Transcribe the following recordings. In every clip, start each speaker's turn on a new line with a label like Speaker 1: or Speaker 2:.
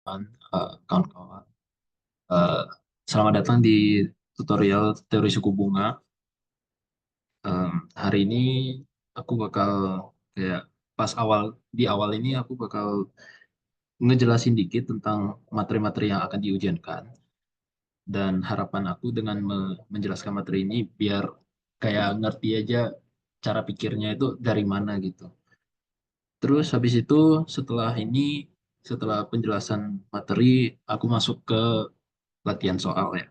Speaker 1: kawan-kawan. Eh, Selamat datang di tutorial teori suku bunga. Hari ini aku bakal kayak pas di awal ini aku bakal ngejelasin dikit tentang materi-materi yang akan diujiankan, dan harapan aku dengan menjelaskan materi ini biar kayak ngerti aja cara pikirnya itu dari mana gitu. Terus habis itu setelah ini, setelah penjelasan materi, aku masuk ke latihan soal ya.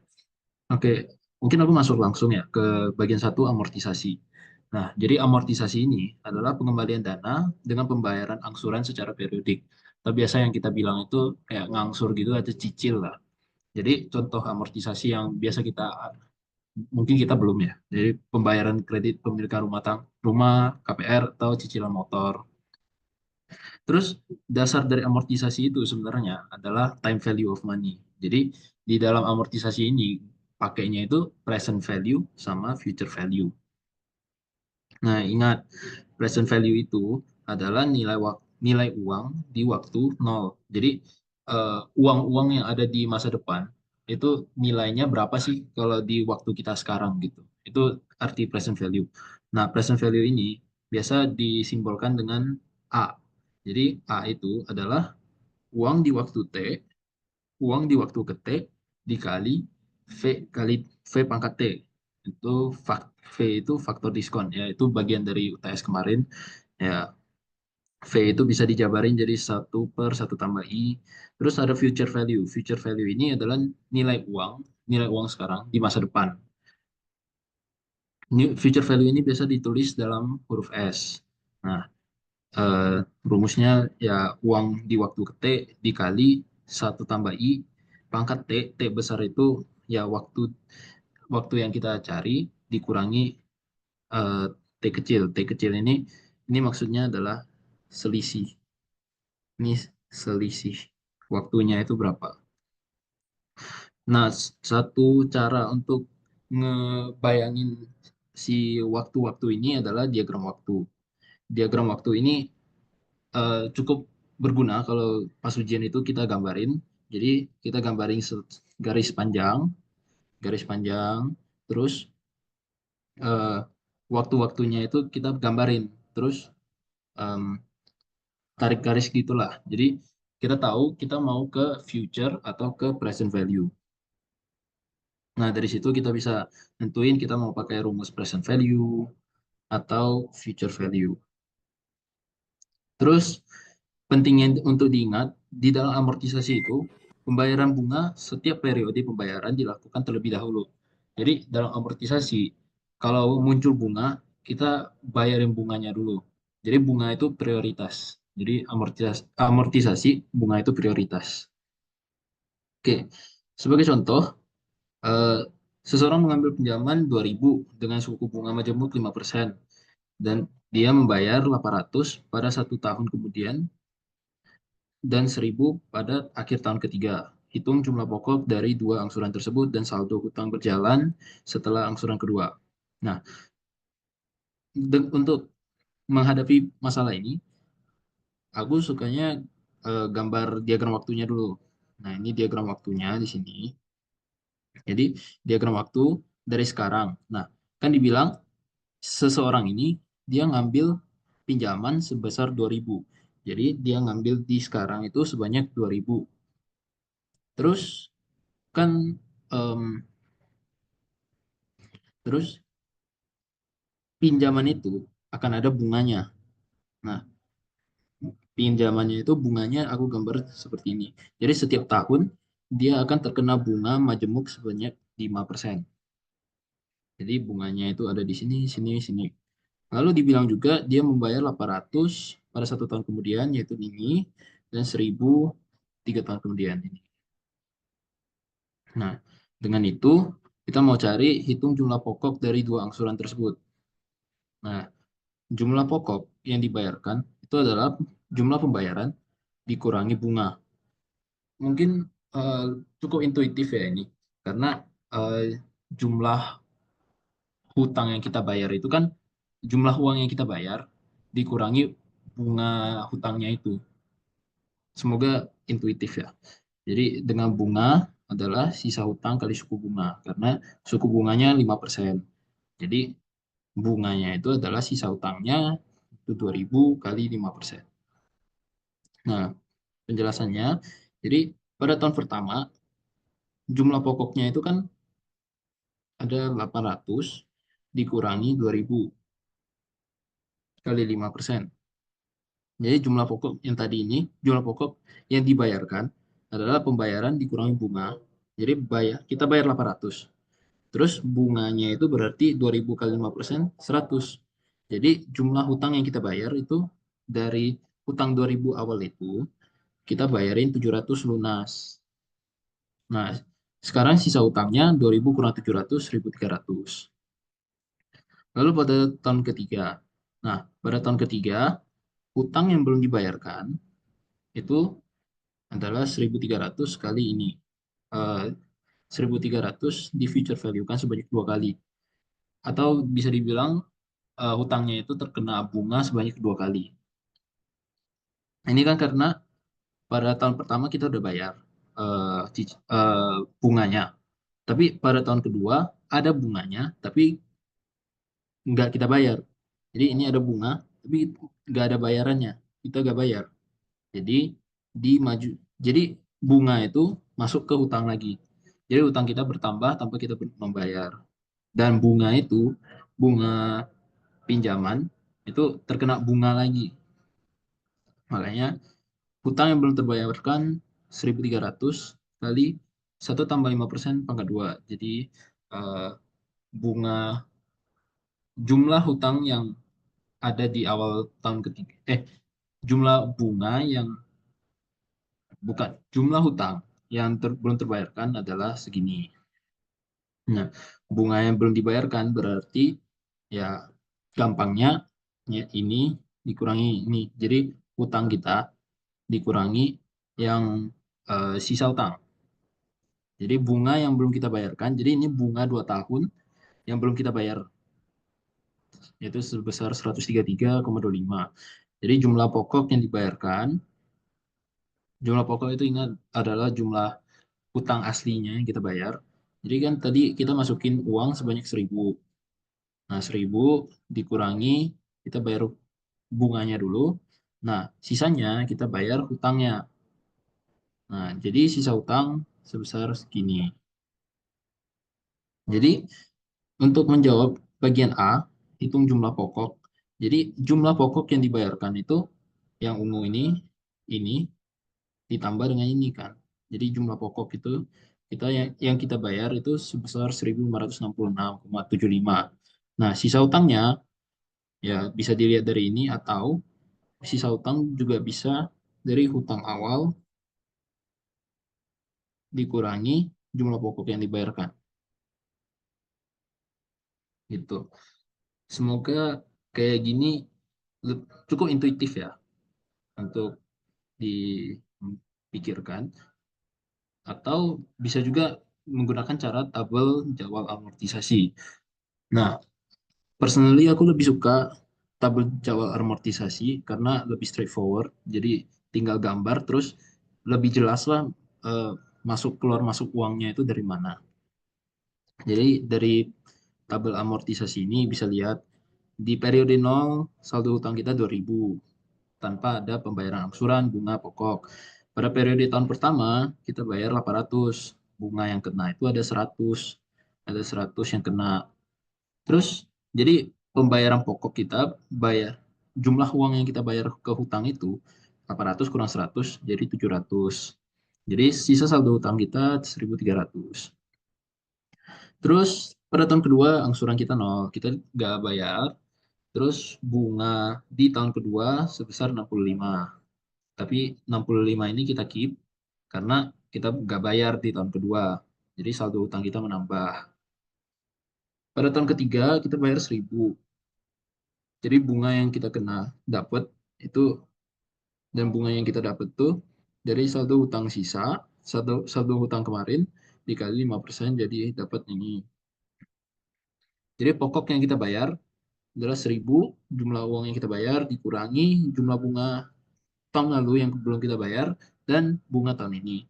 Speaker 1: Oke, mungkin aku masuk langsung ya ke bagian satu, amortisasi. Nah, jadi amortisasi ini adalah pengembalian dana dengan pembayaran angsuran secara periodik. Tapi biasa yang kita bilang itu kayak ngangsur gitu atau cicil lah. Jadi contoh amortisasi yang biasa kita mungkin kita belum ya. Jadi pembayaran kredit pemilikan rumah, KPR atau cicilan motor. Terus dasar dari amortisasi itu sebenarnya adalah time value of money. Jadi di dalam amortisasi ini pakainya itu present value sama future value. Nah, ingat present value itu adalah nilai uang di waktu nol. Jadi uang-uang yang ada di masa depan itu nilainya berapa sih kalau di waktu kita sekarang gitu. Itu arti present value. Nah, present value ini biasa disimbolkan dengan A. Jadi A itu adalah uang di waktu T, uang di waktu ke T dikali V kali V pangkat T. Itu V itu faktor diskon ya, itu bagian dari UTS kemarin. Ya, V itu bisa dijabarin jadi satu per satu tambah I. Terus ada future value. Future value ini adalah nilai uang sekarang di masa depan. Future value ini biasa ditulis dalam huruf S. Nah, eh, rumusnya ya uang di waktu ke T dikali satu tambah I pangkat T. T besar itu ya waktu waktu yang kita cari dikurangi eh, T kecil. T kecil ini maksudnya adalah selisih. Ini selisih waktunya itu berapa. Nah, satu cara untuk ngebayangin si waktu-waktu ini adalah diagram waktu. Diagram waktu ini cukup berguna kalau pas ujian itu kita gambarin. Jadi kita gambarin garis panjang, garis panjang, terus eh, waktu-waktunya itu kita gambarin, terus em, tarik garis gitulah. Jadi kita tahu kita mau ke future atau ke present value. Nah, dari situ kita bisa nentuin kita mau pakai rumus present value atau future value. Terus pentingnya untuk diingat, di dalam amortisasi itu, pembayaran bunga setiap periode pembayaran dilakukan terlebih dahulu. Jadi dalam amortisasi, kalau muncul bunga, kita bayarin bunganya dulu. Jadi bunga itu prioritas. Jadi amortisasi bunga itu prioritas. Oke, sebagai contoh, eh, seseorang mengambil pinjaman 2.000 dengan suku bunga majemuk 5% dan dia membayar 800 pada 1 tahun kemudian dan 1.000 pada akhir tahun ketiga. Hitung jumlah pokok dari dua angsuran tersebut dan saldo hutang berjalan setelah angsuran kedua. Nah, untuk menghadapi masalah ini, aku sukanya gambar diagram waktunya dulu. Nah, ini diagram waktunya di sini. Jadi, diagram waktu dari sekarang. Nah, kan dibilang seseorang ini dia ngambil pinjaman sebesar 2.000. Jadi, dia ngambil di sekarang itu sebanyak 2.000. Terus kan em, terus pinjaman itu akan ada bunganya. Nah, pinjamannya itu bunganya aku gambar seperti ini. Jadi setiap tahun dia akan terkena bunga majemuk sebanyak 5%. Jadi bunganya itu ada di sini, sini, sini. Lalu dibilang juga dia membayar 800 pada 1 tahun kemudian, yaitu ini, dan 1.000 3 tahun kemudian ini. Nah, dengan itu kita mau cari hitung jumlah pokok dari dua angsuran tersebut. Nah, jumlah pokok yang dibayarkan itu adalah jumlah pembayaran dikurangi bunga. Mungkin eh, cukup intuitif ya ini, karena eh, jumlah hutang yang kita bayar itu kan jumlah uang yang kita bayar dikurangi bunga hutangnya itu. Semoga intuitif ya. Jadi dengan bunga adalah sisa hutang kali suku bunga, karena suku bunganya 5%. Jadi bunganya itu adalah sisa hutangnya itu 2.000 kali 5%. Nah, penjelasannya, jadi pada tahun pertama jumlah pokoknya itu kan ada 800 dikurangi 2.000 kali 5%. Jadi jumlah pokok yang tadi ini, jumlah pokok yang dibayarkan adalah pembayaran dikurangi bunga. Jadi kita bayar 800. Terus bunganya itu berarti 2.000 kali 5%, 100. Jadi jumlah hutang yang kita bayar itu dari hutang 2.000 awal itu, kita bayarin 700 lunas. Nah, sekarang sisa hutangnya 2.000 kurang 700, 1.300. Lalu pada tahun ketiga, nah pada tahun ketiga, hutang yang belum dibayarkan itu adalah 1.300 kali ini. Eh, 1.300 di future value kan sebanyak 2 kali. Atau bisa dibilang hutangnya itu terkena bunga sebanyak 2 kali. Ini kan karena pada tahun pertama kita udah bayar bunganya. Tapi pada tahun kedua ada bunganya, tapi nggak kita bayar. Jadi ini ada bunga, tapi nggak ada bayarannya. Kita nggak bayar. Jadi di maju, jadi bunga itu masuk ke hutang lagi. Jadi hutang kita bertambah tanpa kita membayar. Dan bunga itu, bunga pinjaman itu terkena bunga lagi. Makanya hutang yang belum terbayarkan 1.300 kali 1 tambah 5% pangkat 2. Jadi eh, bunga jumlah hutang yang ada di awal tahun ketiga. Jumlah bunga yang bukan jumlah hutang yang belum terbayarkan adalah segini. Nah, bunga yang belum dibayarkan berarti ya gampangnya ya, ini dikurangi ini. Jadi hutang kita dikurangi yang sisa hutang. Jadi bunga yang belum kita bayarkan, jadi ini bunga 2 tahun yang belum kita bayar, yaitu sebesar 133,25. Jadi jumlah pokok yang dibayarkan, jumlah pokok itu ingat adalah jumlah hutang aslinya yang kita bayar. Jadi kan tadi kita masukin uang sebanyak 1.000. Nah, 1.000 dikurangi, kita bayar bunganya dulu. Nah, sisanya kita bayar hutangnya. Nah, jadi sisa hutang sebesar segini. Jadi untuk menjawab bagian A, hitung jumlah pokok. Jadi jumlah pokok yang dibayarkan itu yang ungu ini ditambah dengan ini kan. Jadi jumlah pokok itu yang kita bayar itu sebesar 1.566,75. Nah, sisa utangnya ya bisa dilihat dari ini atau sisa utang juga bisa dari hutang awal dikurangi jumlah pokok yang dibayarkan. Gitu. Semoga kayak gini cukup intuitif ya untuk dipikirkan, atau bisa juga menggunakan cara tabel jadwal amortisasi. Nah, personally aku lebih suka tabel jadwal amortisasi karena lebih straightforward. Jadi tinggal gambar terus lebih jelas lah eh, masuk uangnya itu dari mana. Jadi dari tabel amortisasi ini bisa lihat di periode 0 saldo hutang kita 2.000 tanpa ada pembayaran angsuran, bunga, pokok. Pada periode tahun pertama, kita bayar 800. Bunga yang kena itu ada 100. Ada 100 yang kena. Terus, jadi pembayaran pokok kita bayar, jumlah uang yang kita bayar ke hutang itu 800 kurang 100 jadi 700. Jadi sisa saldo hutang kita 1.300. Terus pada tahun kedua angsuran kita nol, kita nggak bayar. Terus bunga di tahun kedua sebesar 65. Tapi 65 ini kita keep karena kita nggak bayar di tahun kedua. Jadi saldo utang kita menambah. Pada tahun ketiga kita bayar 1.000. Jadi bunga yang kita kena dapat itu dan bunga yang kita dapat tuh dari saldo utang sisa, saldo utang kemarin dikali 5% jadi dapat ini. Jadi pokok yang kita bayar adalah 1.000, jumlah uang yang kita bayar dikurangi jumlah bunga tahun lalu yang belum kita bayar dan bunga tahun ini.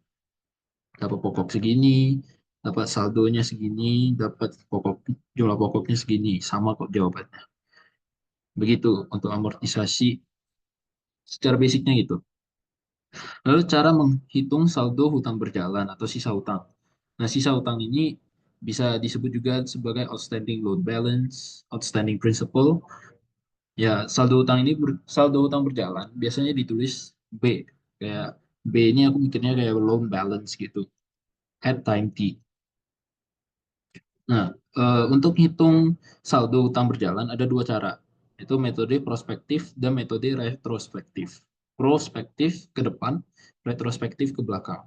Speaker 1: dapat pokok segini, dapat saldonya segini, dapat pokok jumlah pokoknya segini, sama kok jawabannya. Begitu untuk amortisasi secara basicnya gitu. Lalu cara menghitung saldo hutang berjalan atau sisa hutang. Nah, sisa hutang ini bisa disebut juga sebagai outstanding loan balance, outstanding principal. Ya, saldo hutang berjalan biasanya ditulis B. Kayak B ini aku mikirnya kayak loan balance gitu at time T. Nah, untuk hitung saldo hutang berjalan ada dua cara. Itu metode prospektif dan metode retrospektif. Prospektif ke depan, retrospektif ke belakang.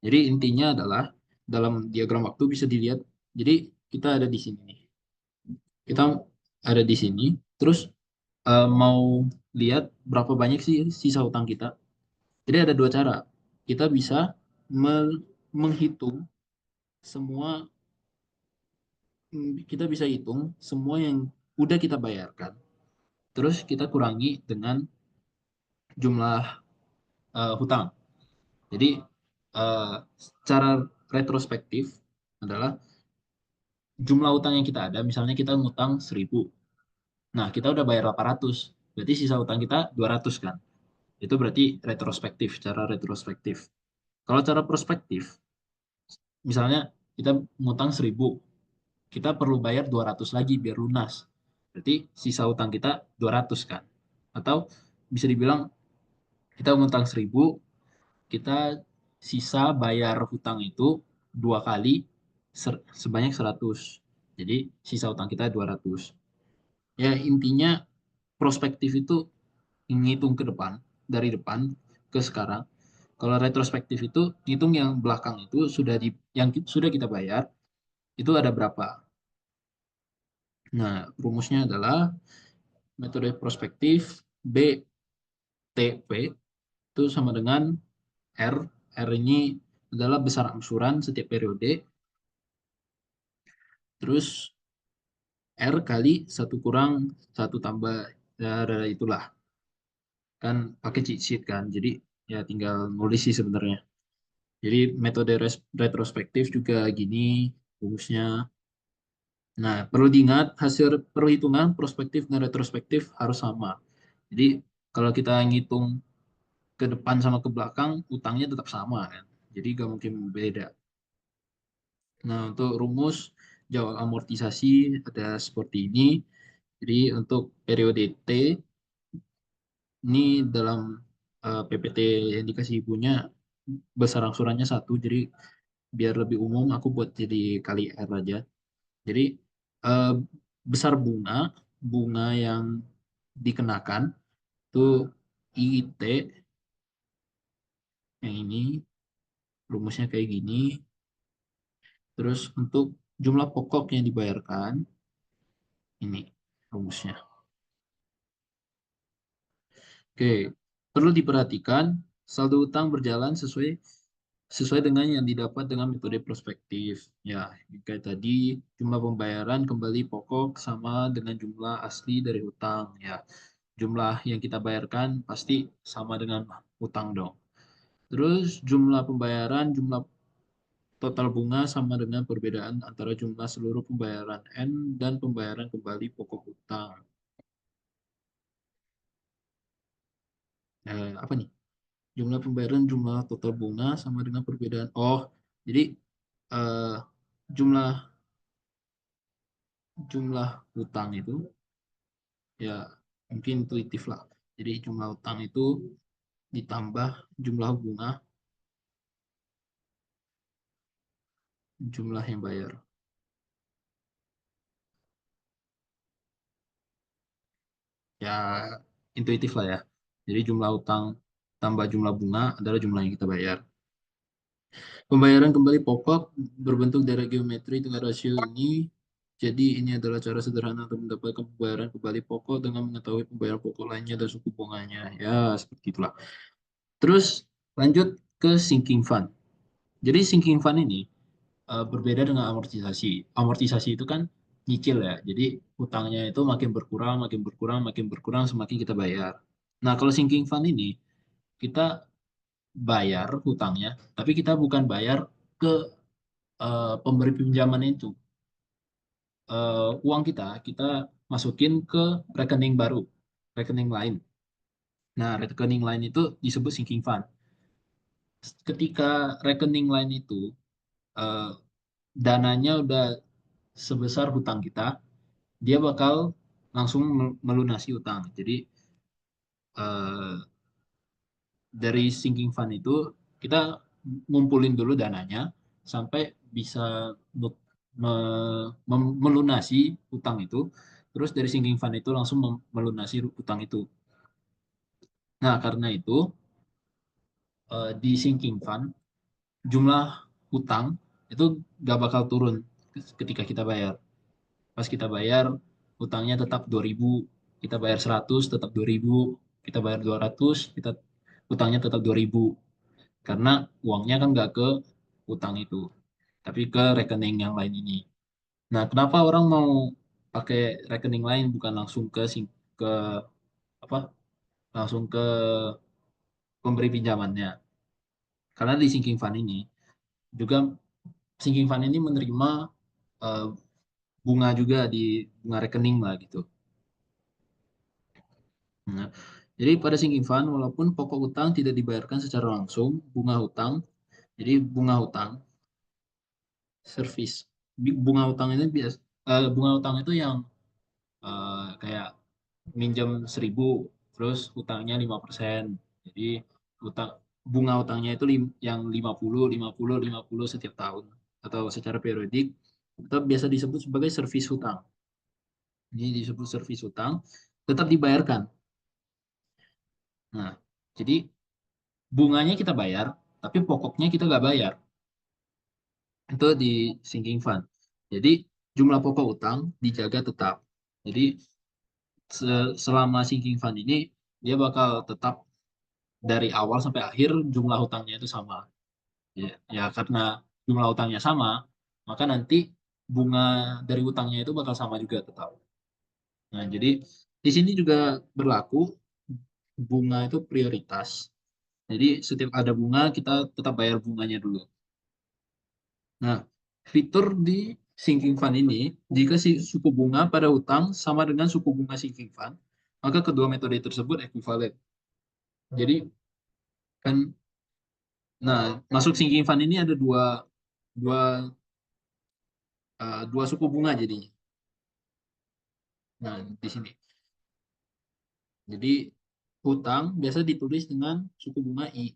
Speaker 1: Jadi intinya adalah dalam diagram waktu bisa dilihat. Jadi kita ada di sini nih. Kita ada di sini. Terus mau lihat berapa banyak sih sisa hutang kita. Jadi ada dua cara. Kita bisa menghitung semua, kita bisa hitung semua yang udah kita bayarkan. Terus kita kurangi dengan jumlah hutang. Jadi eh, secara retrospektif adalah jumlah hutang yang kita ada, misalnya kita ngutang 1.000. Nah, kita udah bayar 800. Berarti sisa hutang kita 200 kan? Itu berarti retrospektif, cara retrospektif. Kalau cara prospektif, misalnya kita ngutang 1.000, kita perlu bayar 200 lagi biar lunas. Berarti sisa hutang kita 200 kan? Atau bisa dibilang kita ngutang 1.000, kita sisa bayar hutang itu dua kali sebanyak 100. Jadi sisa hutang kita 200. Ya intinya prospektif itu ngitung ke depan, dari depan ke sekarang. Kalau retrospektif itu hitung yang belakang itu sudah kita bayar itu ada berapa. Nah, rumusnya adalah metode prospektif BTP itu sama dengan R. R ini adalah besar angsuran setiap periode. Terus R kali satu kurang satu tambah, ya, itulah. Kan pakai cheat sheet kan. Jadi ya tinggal nulis sih sebenarnya. Jadi metode retrospektif juga gini rumusnya. Nah, perlu diingat hasil perhitungan prospektif dan retrospektif harus sama. Jadi kalau kita ngitung ke depan sama ke belakang, utangnya tetap sama kan. Jadi gak mungkin beda. Nah, untuk rumus jawab amortisasi ada seperti ini. Jadi untuk periode T ini dalam PPT yang dikasih ibunya besar angsurannya satu. Jadi biar lebih umum aku buat jadi kali R aja. Jadi eh, besar bunga yang dikenakan itu IIT yang ini rumusnya kayak gini. Terus untuk jumlah pokok yang dibayarkan ini rumusnya. Oke, perlu diperhatikan saldo utang berjalan sesuai sesuai dengan yang didapat dengan metode prospektif. Ya, kayak tadi jumlah pembayaran kembali pokok sama dengan jumlah asli dari hutang. Ya, jumlah yang kita bayarkan pasti sama dengan hutang dong. Terus jumlah pembayaran, jumlah total bunga sama dengan perbedaan antara jumlah seluruh pembayaran N dan pembayaran kembali pokok hutang. Apa nih? Jumlah pembayaran, jumlah total bunga sama dengan perbedaan. Oh, jadi eh, jumlah jumlah hutang itu ya mungkin intuitif lah. Jadi jumlah hutang itu ditambah jumlah bunga, jumlah yang bayar. Ya intuitif lah ya. Jadi jumlah hutang tambah jumlah bunga adalah jumlah yang kita bayar. Pembayaran kembali pokok berbentuk dari geometri dengan rasio ini. Jadi ini adalah cara sederhana untuk mendapatkan pembayaran kembali pokok dengan mengetahui pembayaran pokok lainnya dan suku bunganya. Ya, seperti itulah. Terus lanjut ke sinking fund. Jadi sinking fund ini berbeda dengan amortisasi. Amortisasi itu kan nyicil ya. Jadi utangnya itu makin berkurang, makin berkurang, makin berkurang semakin kita bayar. Nah, kalau sinking fund ini kita bayar hutangnya, tapi kita bukan bayar ke pemberi pinjaman itu. Uang kita masukin ke rekening baru, rekening lain. Nah, rekening lain itu disebut sinking fund. Ketika rekening lain itu eh, dananya udah sebesar hutang kita, dia bakal langsung melunasi hutang. Jadi eh, dari sinking fund itu kita ngumpulin dulu dananya sampai bisa melunasi hutang itu. Terus dari sinking fund itu langsung melunasi hutang itu. Nah, karena itu di sinking fund jumlah hutang itu gak bakal turun ketika kita bayar. Pas kita bayar, hutangnya tetap 2.000, kita bayar 100 tetap 2.000, kita bayar 200, kita hutangnya tetap 2.000. Karena uangnya kan nggak ke hutang itu, tapi ke rekening yang lain ini. Nah, kenapa orang mau pakai rekening lain bukan langsung ke apa? Langsung ke pemberi pinjamannya? Karena di sinking fund ini juga sinking fund ini menerima eh, bunga juga di bunga rekening lah gitu. Nah, jadi pada sinking fund, walaupun pokok utang tidak dibayarkan secara langsung, bunga hutang, jadi bunga hutang, service, bunga hutang itu bunga hutang itu yang kayak minjem 1.000, terus hutangnya 5%. Jadi hutang bunga hutangnya itu yang 50 setiap tahun atau secara periodik, itu biasa disebut sebagai servis hutang. Ini disebut servis hutang, tetap dibayarkan. Nah, jadi bunganya kita bayar, tapi pokoknya kita nggak bayar. Itu di sinking fund. Jadi jumlah pokok utang dijaga tetap. Jadi selama sinking fund ini dia bakal tetap dari awal sampai akhir jumlah hutangnya itu sama. Ya, karena jumlah hutangnya sama, maka nanti bunga dari hutangnya itu bakal sama juga tetap. Nah, jadi di sini juga berlaku bunga itu prioritas. Jadi setiap ada bunga kita tetap bayar bunganya dulu. Nah, fitur di sinking fund ini, jika si suku bunga pada hutang sama dengan suku bunga sinking fund, maka kedua metode tersebut ekuivalen. Jadi kan, nah masuk sinking fund ini ada dua dua suku bunga jadinya. Nah, di sini. Jadi hutang biasa ditulis dengan suku bunga I.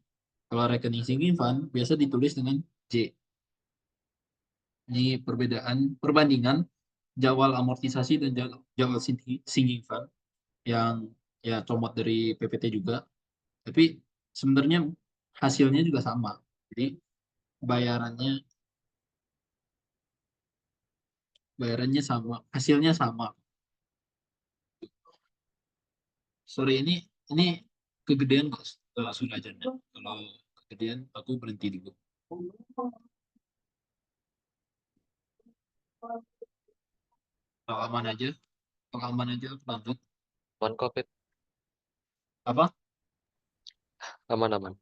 Speaker 1: Kalau rekening sinking fund biasa ditulis dengan J. Ini perbandingan jadwal amortisasi dan jadwal sinking fund yang ya comot dari PPT juga. Tapi sebenarnya hasilnya juga sama. Jadi bayarannya bayarannya sama, hasilnya sama. Sorry, ini kegedean kok sudah aja. Kalau kegedean aku berhenti dulu. Kalau aman aja, kalau aman aja aku lanjut.
Speaker 2: Aman COVID,
Speaker 1: Apa?
Speaker 2: aman-aman.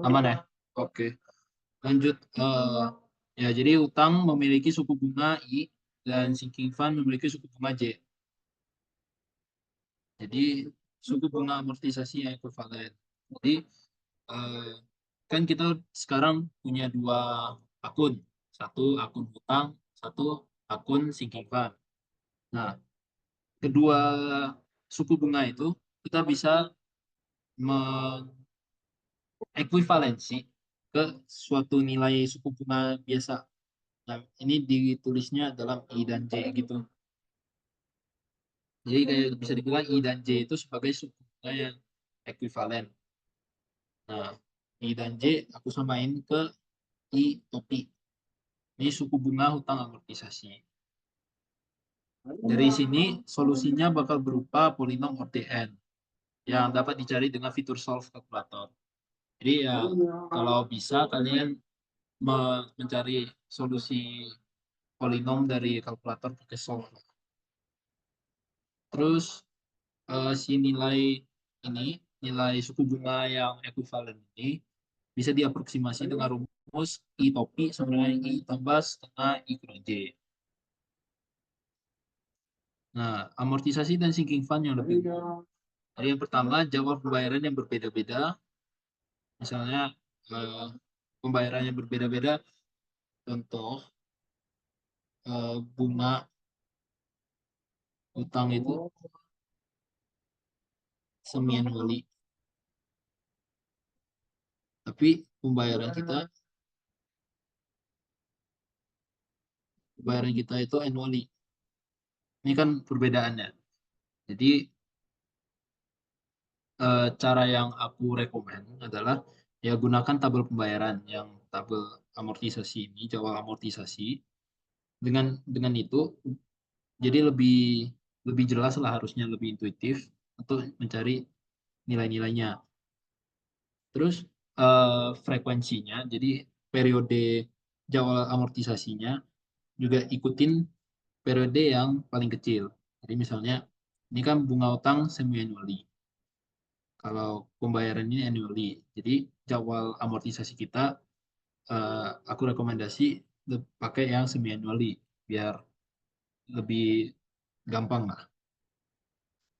Speaker 1: Aman ya? Oke. Lanjut. Ya, jadi utang memiliki suku bunga I dan sinking fund memiliki suku bunga J. Jadi suku bunga amortisasi yang ekuivalen. Jadi eh, kan kita sekarang punya dua akun. Satu akun utang, satu akun sinking fund. Nah, kedua suku bunga itu kita bisa mengekuivalensi ke suatu nilai suku bunga biasa. Nah, ini ditulisnya dalam I dan J gitu. Jadi kayak bisa dibilang I dan J itu sebagai suku bunga yang ekuivalen. Nah, I dan J aku samain ke I topi. Ini suku bunga hutang amortisasi. Dari sini solusinya bakal berupa polinom ODN yang dapat dicari dengan fitur solve kalkulator. Jadi ya kalau bisa kalian mencari solusi polinom dari kalkulator pakai solve. Terus si nilai ini, nilai suku bunga yang ekuivalen ini bisa diaproksimasi dengan rumus rumus I topi sama dengan I tambah setengah I kurang J. Nah, amortisasi dan sinking fund yang lebih umum. Jadi yang pertama, jadwal pembayaran yang berbeda-beda. Misalnya, eh, pembayaran yang berbeda-beda. Contoh, bunga utang itu semi-annually. Tapi pembayaran kita itu annually. Ini kan perbedaannya. Jadi, cara yang aku rekomen adalah ya gunakan tabel pembayaran yang tabel amortisasi ini, jadwal amortisasi. Dengan itu jadi lebih lebih jelas lah, harusnya lebih intuitif untuk mencari nilai-nilainya. Terus frekuensinya, jadi periode jadwal amortisasinya juga ikutin periode yang paling kecil. Jadi misalnya ini kan bunga utang semi annually. Kalau pembayaran ini annually. Jadi jadwal amortisasi kita, aku rekomendasi pakai yang semi annually biar lebih gampang lah.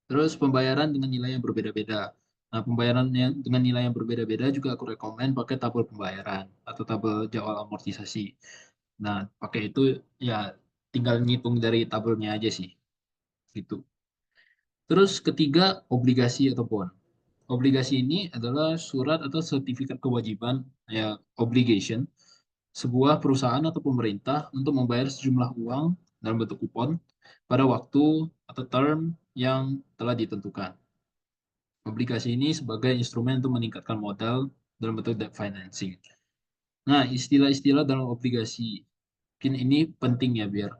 Speaker 1: Terus pembayaran dengan nilai yang berbeda-beda. Nah, pembayaran yang dengan nilai yang berbeda-beda juga aku rekomen pakai tabel pembayaran atau tabel jadwal amortisasi. Nah, pakai itu ya tinggal ngitung dari tabelnya aja sih. Gitu. Terus ketiga, obligasi atau bond. Obligasi ini adalah surat atau sertifikat kewajiban, ya obligation, sebuah perusahaan atau pemerintah untuk membayar sejumlah uang dalam bentuk kupon pada waktu atau term yang telah ditentukan. Obligasi ini sebagai instrumen untuk meningkatkan modal dalam bentuk debt financing. Nah, istilah-istilah dalam obligasi, mungkin ini penting ya biar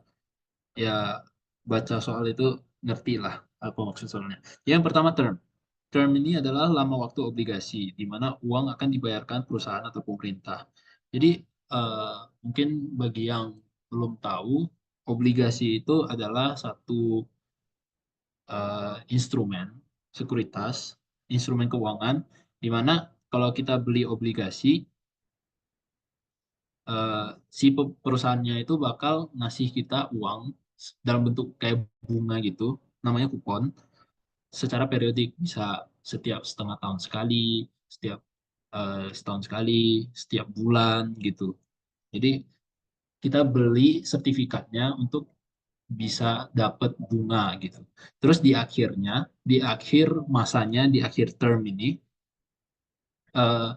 Speaker 1: ya baca soal itu ngerti lah apa maksud soalnya. Yang pertama term. Term ini adalah lama waktu obligasi, di mana uang akan dibayarkan perusahaan atau pemerintah. Jadi mungkin bagi yang belum tahu, obligasi itu adalah satu instrumen sekuritas, instrumen keuangan, di mana kalau kita beli obligasi, eh, si perusahaannya itu bakal ngasih kita uang dalam bentuk kayak bunga gitu, namanya kupon, secara periodik, bisa setiap setengah tahun sekali, setiap setahun sekali, setiap bulan gitu. Jadi kita beli sertifikatnya untuk bisa dapat bunga gitu. Terus di akhir masanya, di akhir term ini, eh,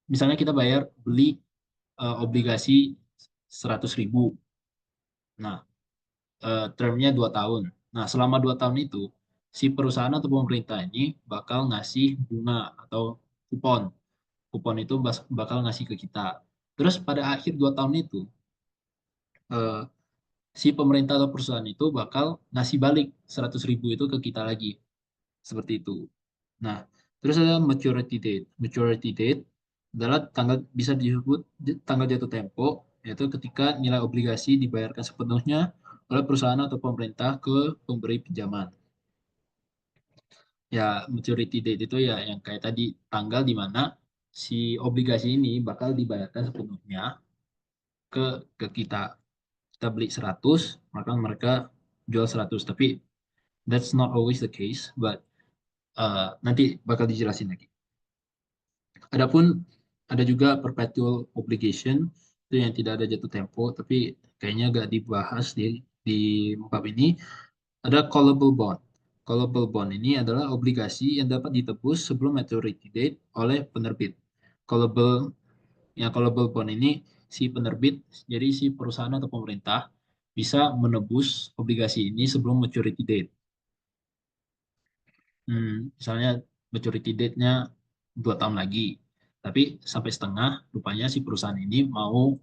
Speaker 1: misalnya kita beli obligasi 100.000. Nah, termnya 2 tahun. Nah, selama 2 tahun itu, si perusahaan atau pemerintah ini bakal ngasih bunga atau kupon. Kupon itu bakal ngasih ke kita. Terus pada akhir 2 tahun itu, eh, si pemerintah atau perusahaan itu bakal ngasih balik 100.000 itu ke kita lagi. Seperti itu. Nah, terus ada maturity date. Maturity date adalah bisa disebut tanggal jatuh tempo, yaitu ketika nilai obligasi dibayarkan sepenuhnya oleh perusahaan atau pemerintah ke pemberi pinjaman. Ya, maturity date itu ya yang kayak tadi, tanggal di mana si obligasi ini bakal dibayarkan sepenuhnya ke kita. Kita beli 100, maka mereka jual 100. Tapi that's not always the case, but nanti bakal dijelasin lagi. Adapun ada juga perpetual obligation, itu yang tidak ada jatuh tempo, tapi kayaknya agak dibahas di bab ini. Ada callable bond. Callable bond ini adalah obligasi yang dapat ditebus sebelum maturity date oleh penerbit. Callable callable bond ini si penerbit, jadi si perusahaan atau pemerintah bisa menebus obligasi ini sebelum maturity date. Misalnya maturity date-nya 2 tahun lagi, tapi sampai setengah, rupanya si perusahaan ini mau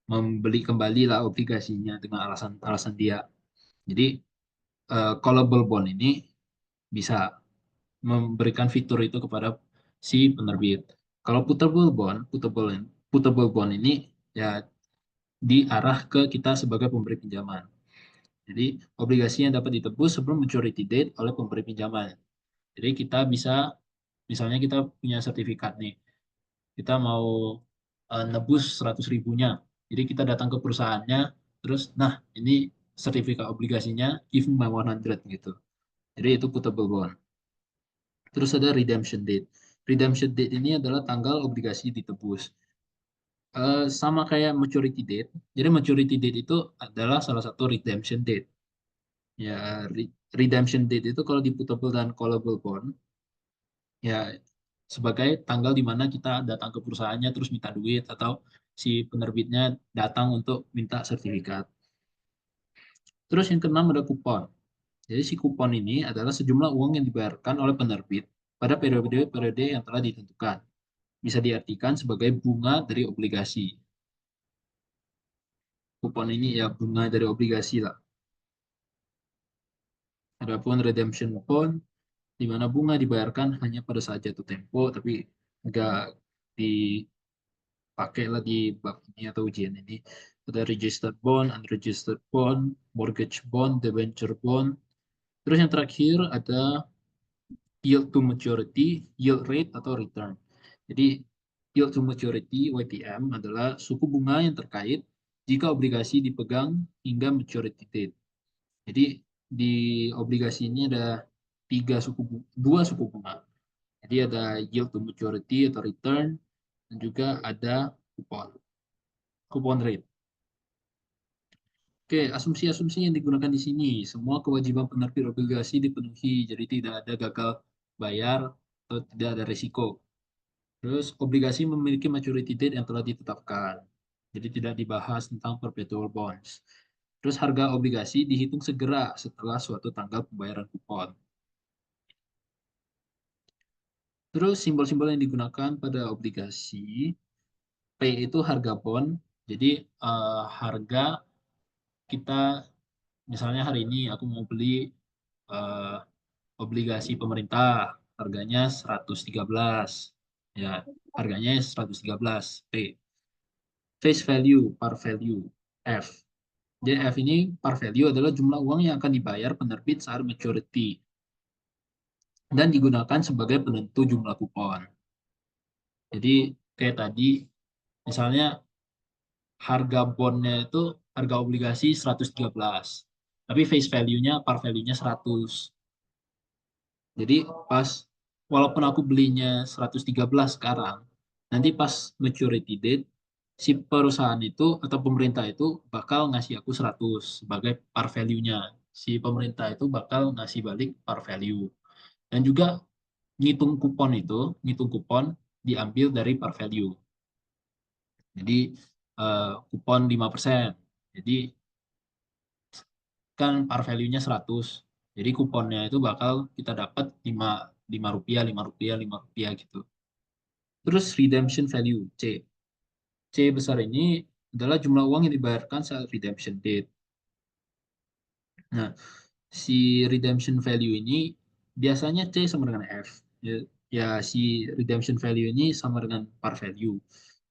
Speaker 1: membeli kembali lah obligasinya dengan alasan dia. Jadi callable bond ini bisa memberikan fitur itu kepada si penerbit. Kalau putable bond ini ya diarah ke kita sebagai pemberi pinjaman. Jadi obligasi yang dapat ditebus sebelum maturity date oleh pemberi pinjaman. Jadi kita bisa, misalnya kita punya sertifikat nih, kita mau nebus 100 ribunya. Jadi kita datang ke perusahaannya, terus, nah ini sertifikat obligasinya, give me my 100 gitu. Jadi itu putable bond. Terus ada redemption date. Redemption date ini adalah tanggal obligasi ditebus. Sama kayak maturity date. Jadi maturity date itu adalah salah satu redemption date. Ya, redemption date itu kalau di putable dan callable bond, ya sebagai tanggal di mana kita datang ke perusahaannya terus minta duit atau si penerbitnya datang untuk minta sertifikat. Terus yang keenam ada kupon. Jadi si kupon ini adalah sejumlah uang yang dibayarkan oleh penerbit pada periode-periode yang telah ditentukan. Bisa diartikan sebagai bunga dari obligasi. Kupon ini ya bunga dari obligasi lah. Adapun redemption bond, di mana bunga dibayarkan hanya pada saat jatuh tempo, tapi nggak dipakai lah di bab ini atau ujian ini. Ada registered bond, unregistered bond, mortgage bond, debenture bond. Terus yang terakhir ada yield to maturity, yield rate atau return. Jadi yield to maturity (YTM) adalah suku bunga yang terkait jika obligasi dipegang hingga maturity date. Jadi di obligasi ini ada dua suku bunga. Jadi ada yield to maturity atau return dan juga ada kupon rate. Oke, asumsi-asumsi yang digunakan di sini, semua kewajiban penerbit obligasi dipenuhi, jadi tidak ada gagal bayar atau tidak ada risiko. Terus obligasi memiliki maturity date yang telah ditetapkan. Jadi tidak dibahas tentang perpetual bonds. Terus harga obligasi dihitung segera setelah suatu tanggal pembayaran kupon. Terus simbol-simbol yang digunakan pada obligasi, P itu harga bond. Jadi harga kita, misalnya hari ini aku mau beli eh, obligasi pemerintah, harganya 113. Ya, harganya 113 P. Face value, par value, F. Jadi F ini par value adalah jumlah uang yang akan dibayar penerbit saat maturity dan digunakan sebagai penentu jumlah kupon. Jadi kayak tadi, misalnya harga bondnya itu harga obligasi 113, tapi face value-nya par value-nya 100. Jadi pas walaupun aku belinya 113 sekarang, nanti pas maturity date si perusahaan itu atau pemerintah itu bakal ngasih aku 100 sebagai par value-nya. Si pemerintah itu bakal ngasih balik par value. Dan juga ngitung kupon diambil dari par value. Jadi kupon 5%. Jadi kan par value-nya 100. Jadi kuponnya itu bakal kita dapat 5 rupiah, 5 rupiah, 5 rupiah gitu. Terus redemption value, C. C besar ini adalah jumlah uang yang dibayarkan saat redemption date. Nah, si redemption value ini biasanya C sama dengan F. Ya, ya, si redemption value ini sama dengan par value.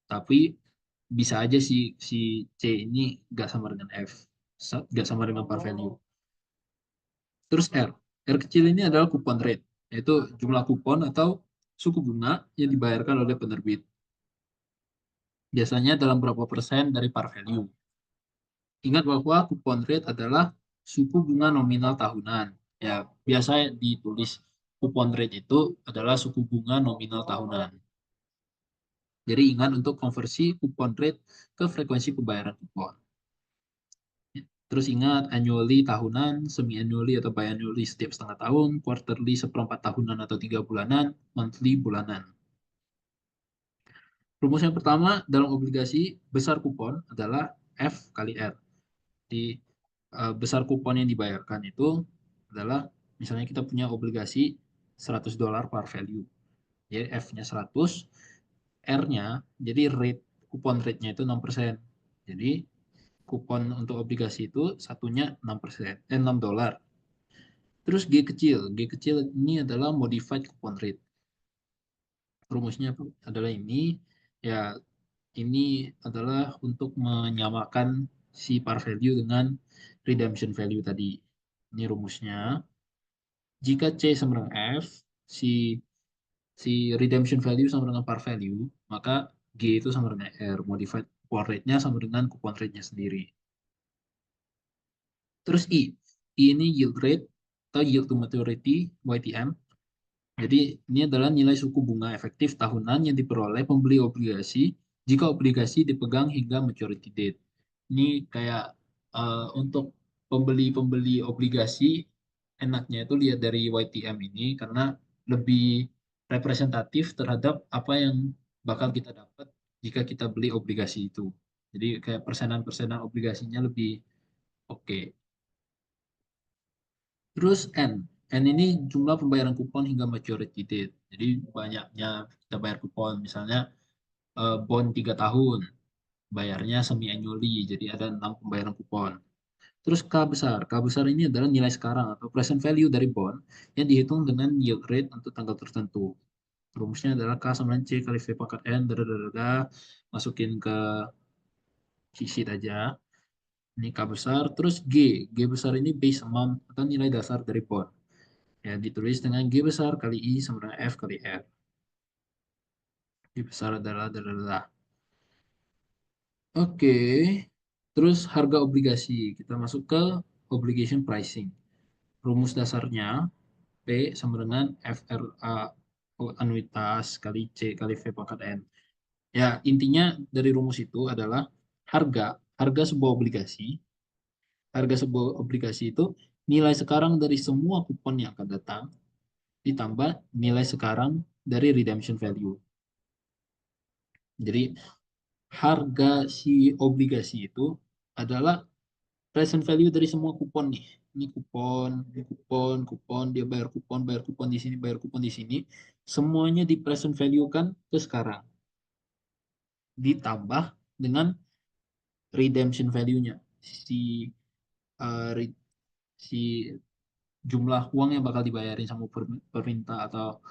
Speaker 1: Tapi bisa aja si C ini nggak sama dengan F. Nggak sama dengan par value. Terus R. R kecil ini adalah coupon rate, yaitu jumlah kupon atau suku bunga yang dibayarkan oleh penerbit. Biasanya dalam berapa persen dari par value. Ingat bahwa coupon rate adalah suku bunga nominal tahunan. Ya, biasa ditulis coupon rate itu adalah suku bunga nominal tahunan. Jadi ingat untuk konversi coupon rate ke frekuensi pembayaran kupon. Terus ingat annually tahunan, semi-annually atau biannually setiap setengah tahun, quarterly seperempat tahunan atau 3 bulanan, monthly bulanan. Rumus yang pertama dalam obligasi besar kupon adalah F kali R. Di besar kupon yang dibayarkan itu adalah misalnya kita punya obligasi $100 par value. Jadi F-nya 100, R-nya jadi rate kupon rate-nya itu 6%. Jadi kupon untuk obligasi itu satunya 6%, $6. Terus G kecil ini adalah modified coupon rate. Rumusnya adalah ini, ya ini adalah untuk menyamakan si par value dengan redemption value tadi. Ini rumusnya. Jika C sama dengan F, si si redemption value sama dengan par value, maka G itu sama dengan R, modified coupon rate-nya sama dengan coupon rate-nya sendiri. Terus I ini yield rate atau yield to maturity, YTM. Jadi ini adalah nilai suku bunga efektif tahunan yang diperoleh pembeli obligasi jika obligasi dipegang hingga maturity date. Ini kayak untuk pembeli-pembeli obligasi enaknya itu lihat dari YTM ini karena lebih representatif terhadap apa yang bakal kita dapat jika kita beli obligasi itu. Jadi kayak persenan-persenan obligasinya lebih oke. Terus N. N ini jumlah pembayaran kupon hingga maturity date. Jadi banyaknya kita bayar kupon. Misalnya bond 3 tahun, bayarnya semi annually. Jadi ada 6 pembayaran kupon. Terus K besar. K besar ini adalah nilai sekarang atau present value dari bond yang dihitung dengan yield rate untuk tanggal tertentu. Rumusnya adalah K sama dengan C kali V pangkat N, masukin ke sheet aja. Ini K besar. Terus G. G besar ini base amount atau nilai dasar dari bond. Ya, ditulis dengan G besar kali I sama dengan F kali R. G besar adalah. Oke. Terus harga obligasi. Kita masuk ke obligation pricing. Rumus dasarnya P sama dengan FRA anuitas kali C kali V pangkat N. Ya, intinya dari rumus itu adalah harga harga sebuah obligasi. Harga sebuah obligasi itu nilai sekarang dari semua kupon yang akan datang ditambah nilai sekarang dari redemption value. Jadi harga si obligasi itu adalah present value dari semua kupon nih. Ini kupon, kupon, dia bayar kupon di sini, bayar kupon di sini. Semuanya di present value kan ke sekarang. Ditambah dengan redemption value-nya. Si uh, si jumlah uang yang bakal dibayarin sama pemerintah atau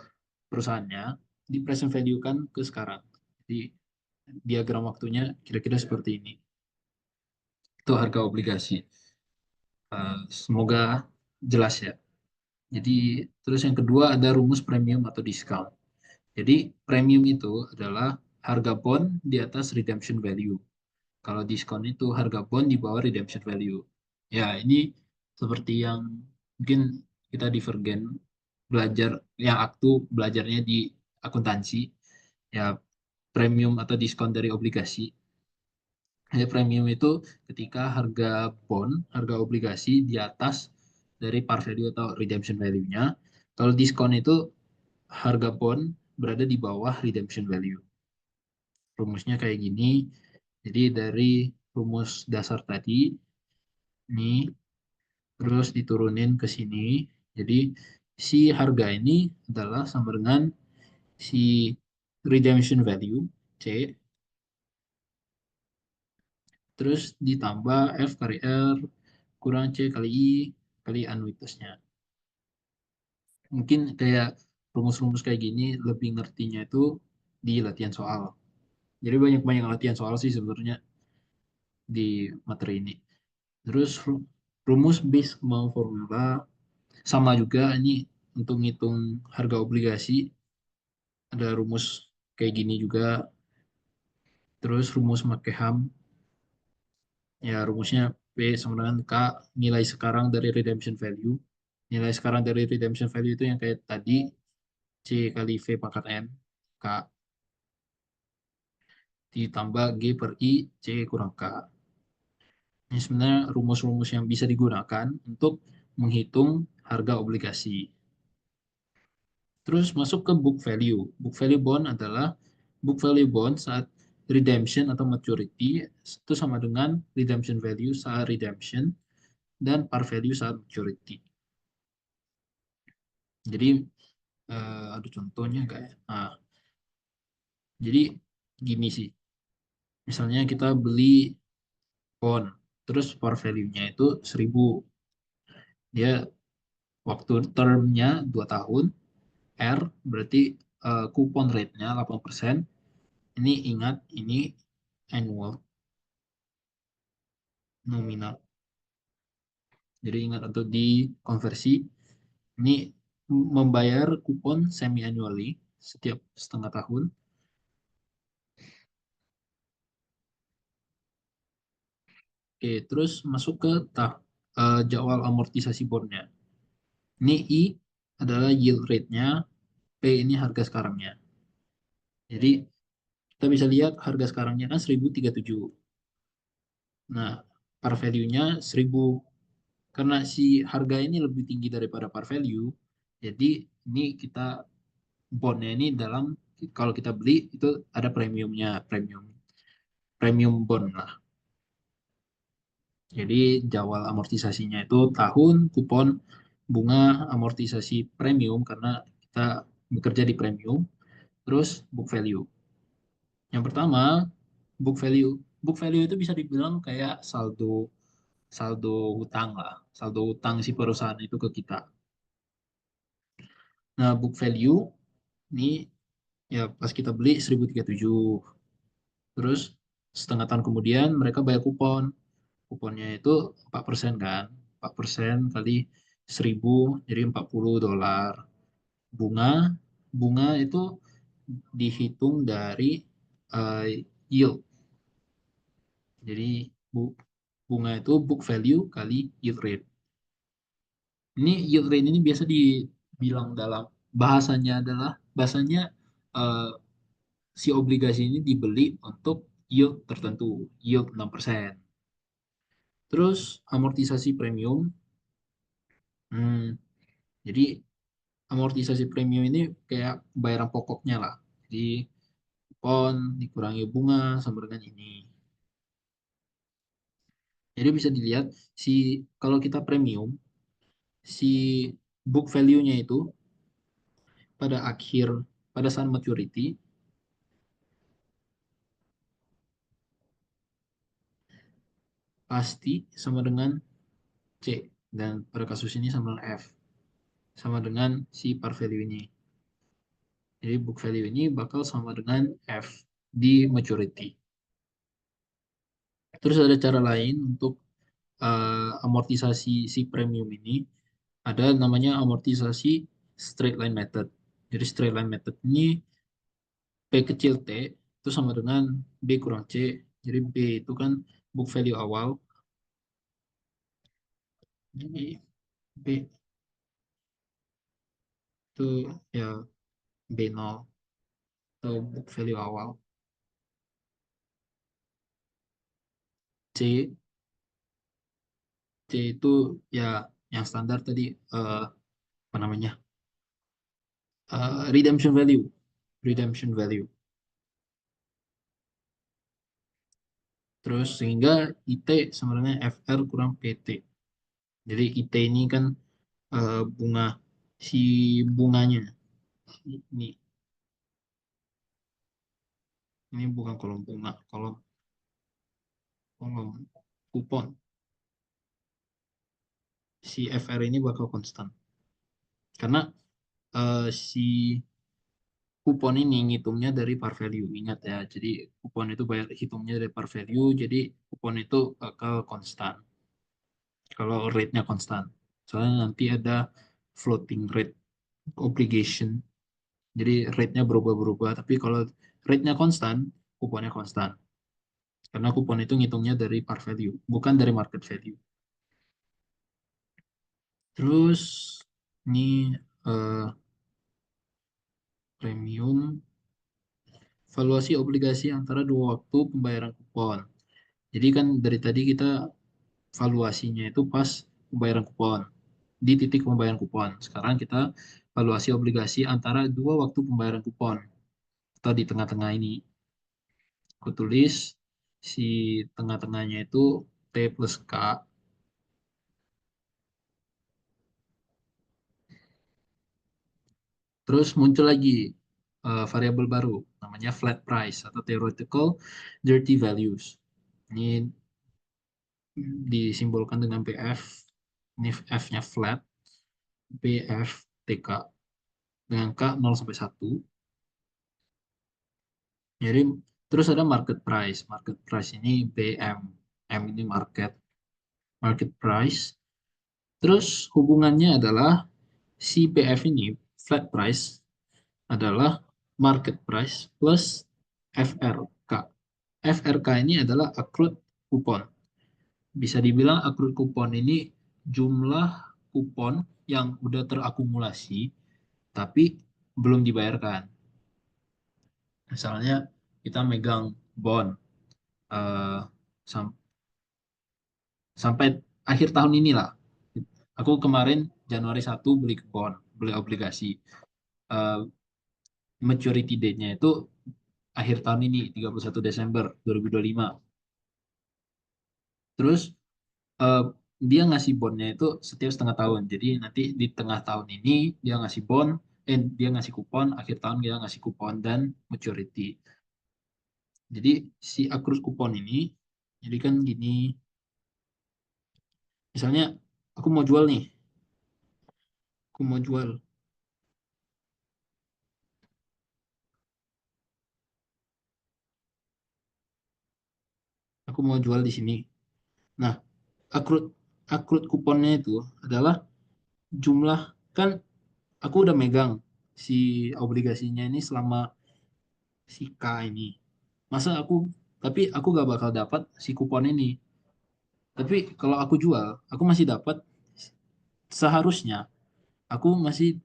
Speaker 1: perusahaannya di present value kan ke sekarang. Jadi diagram waktunya kira-kira seperti ini. Itu harga obligasi. Semoga jelas ya. Jadi terus yang kedua ada rumus premium atau discount. Jadi premium itu adalah harga bond di atas redemption value. Kalau diskon itu harga bond di bawah redemption value. Ya, ini seperti yang mungkin kita divergen belajar yang aktu belajarnya di akuntansi. Ya, premium atau diskon dari obligasi. Ya, premium itu ketika harga bond, harga obligasi di atas dari par value atau redemption value-nya. Kalau diskon itu harga bond berada di bawah redemption value. Rumusnya kayak gini. Jadi dari rumus dasar tadi, ini terus diturunin ke sini. Jadi si harga ini adalah sama dengan si redemption value, C, terus ditambah F kali R kurang C kali I kali anuitasnya. Mungkin kayak rumus-rumus kayak gini lebih ngertinya itu di latihan soal. Jadi banyak-banyak latihan soal sih sebenarnya di materi ini. Terus rumus base amount formula sama juga ini untuk ngitung harga obligasi ada rumus kayak gini juga. Terus rumus McCaham ya rumusnya P sama dengan K nilai sekarang dari redemption value. Nilai sekarang dari redemption value itu yang kayak tadi C kali V pangkat N K ditambah G per I C kurang K. Ini sebenarnya rumus-rumus yang bisa digunakan untuk menghitung harga obligasi. Terus masuk ke book value. Book value bond adalah book value bond saat redemption atau maturity itu sama dengan redemption value saat redemption dan par value saat maturity. Jadi ada contohnya enggak ya? Nah, jadi gini sih. Misalnya kita beli bond, terus par value-nya itu 1.000. Dia waktu termnya 2 tahun, R berarti kupon rate-nya 8%. Ini ingat, ini annual nominal. Jadi ingat untuk dikonversi, ini membayar kupon semi annually setiap setengah tahun. Oke, terus masuk ke jadwal amortisasi bondnya. Ini I adalah yield rate-nya, P ini harga sekarangnya. Jadi kita bisa lihat harga sekarangnya kan 1037. Nah, par value-nya 1000. Karena si harga ini lebih tinggi daripada par value, jadi ini kita bondnya ini dalam, kalau kita beli itu ada premiumnya, premium bond lah. Jadi jadwal amortisasinya itu tahun, kupon, bunga, amortisasi premium karena kita bekerja di premium, terus book value. Yang pertama, book value. Book value itu bisa dibilang kayak saldo saldo hutang lah, saldo hutang si perusahaan itu ke kita. Nah, book value ini ya pas kita beli 1037. Terus setengah tahun kemudian mereka bayar kupon. Kuponnya itu 4% kan. 4% kali 1000 jadi $40. Bunga bunga itu dihitung dari yield. Jadi bunga itu book value kali yield rate. Ini yield rate ini biasa dibilang dalam bahasanya eh, si obligasi ini dibeli untuk yield tertentu, yield 6%. Terus amortisasi premium, hmm, jadi amortisasi premium ini kayak bayaran pokoknya lah. Jadi kupon dikurangi bunga sama dengan ini. Jadi bisa dilihat si kalau kita premium, si book value-nya itu pada pada saat maturity pasti sama dengan C, dan pada kasus ini sama dengan F, sama dengan si par value ini. Jadi book value ini bakal sama dengan F di maturity. Terus ada cara lain untuk amortisasi si premium ini. Ada namanya amortisasi straight line method. Jadi straight line method ini P kecil T itu sama dengan B kurang C. Jadi B itu kan book value awal. Jadi B itu ya B0 atau book value awal. C C itu ya yang standar tadi, apa namanya, redemption value. Terus sehingga IT sama dengan FR kurang PT. Jadi IT ini kan bunga, si bunganya ini ini bukan kolom bunga, kolom kolom kupon. Si FR ini bakal konstan karena si kupon ini ngitungnya dari par value. Ingat ya, jadi kupon itu bayar hitungnya dari par value, jadi kupon itu bakal konstan kalau rate-nya konstan. Soalnya nanti ada floating rate obligation, jadi rate-nya berubah-berubah. Tapi kalau rate-nya konstan, kuponnya konstan. Karena kupon itu ngitungnya dari par value, bukan dari market value. Terus ini eh, premium, valuasi obligasi antara dua waktu pembayaran kupon. Jadi kan dari tadi kita valuasinya itu pas pembayaran kupon, di titik pembayaran kupon. Sekarang kita valuasi obligasi antara dua waktu pembayaran kupon atau di tengah-tengah ini. Aku tulis si tengah-tengahnya itu T plus K. Terus muncul lagi variabel baru, namanya flat price atau theoretical dirty values. Ini disimbolkan dengan BF. Ini F-nya flat, BF TK dengan K 0 sampai 1. Jadi terus ada market price. Market price ini BM. M ini market price. Terus hubungannya adalah si BF ini, flat price, adalah market price plus FRK. FRK ini adalah accrued coupon. bisa dibilang accrued kupon ini jumlah kupon yang udah terakumulasi tapi belum dibayarkan. Misalnya kita megang bond eh, sam- sampai akhir tahun inilah. Aku kemarin Januari 1 beli bond, beli obligasi. Eh, Maturity date-nya itu akhir tahun ini, 31 Desember 2025. Terus eh, dia ngasih bondnya itu setiap setengah tahun. Jadi nanti di tengah tahun ini dia ngasih bond, dia ngasih kupon, akhir tahun dia ngasih kupon dan maturity. Jadi si akrus kupon ini, jadi kan gini, misalnya aku mau jual nih, aku mau jual, aku mau jual di sini. Nah, akrut akrut kuponnya itu adalah jumlah, kan aku udah megang si obligasinya ini selama si K ini. Masa aku, tapi aku gak bakal dapat si kupon ini. Tapi kalau aku jual, aku masih dapat, seharusnya aku masih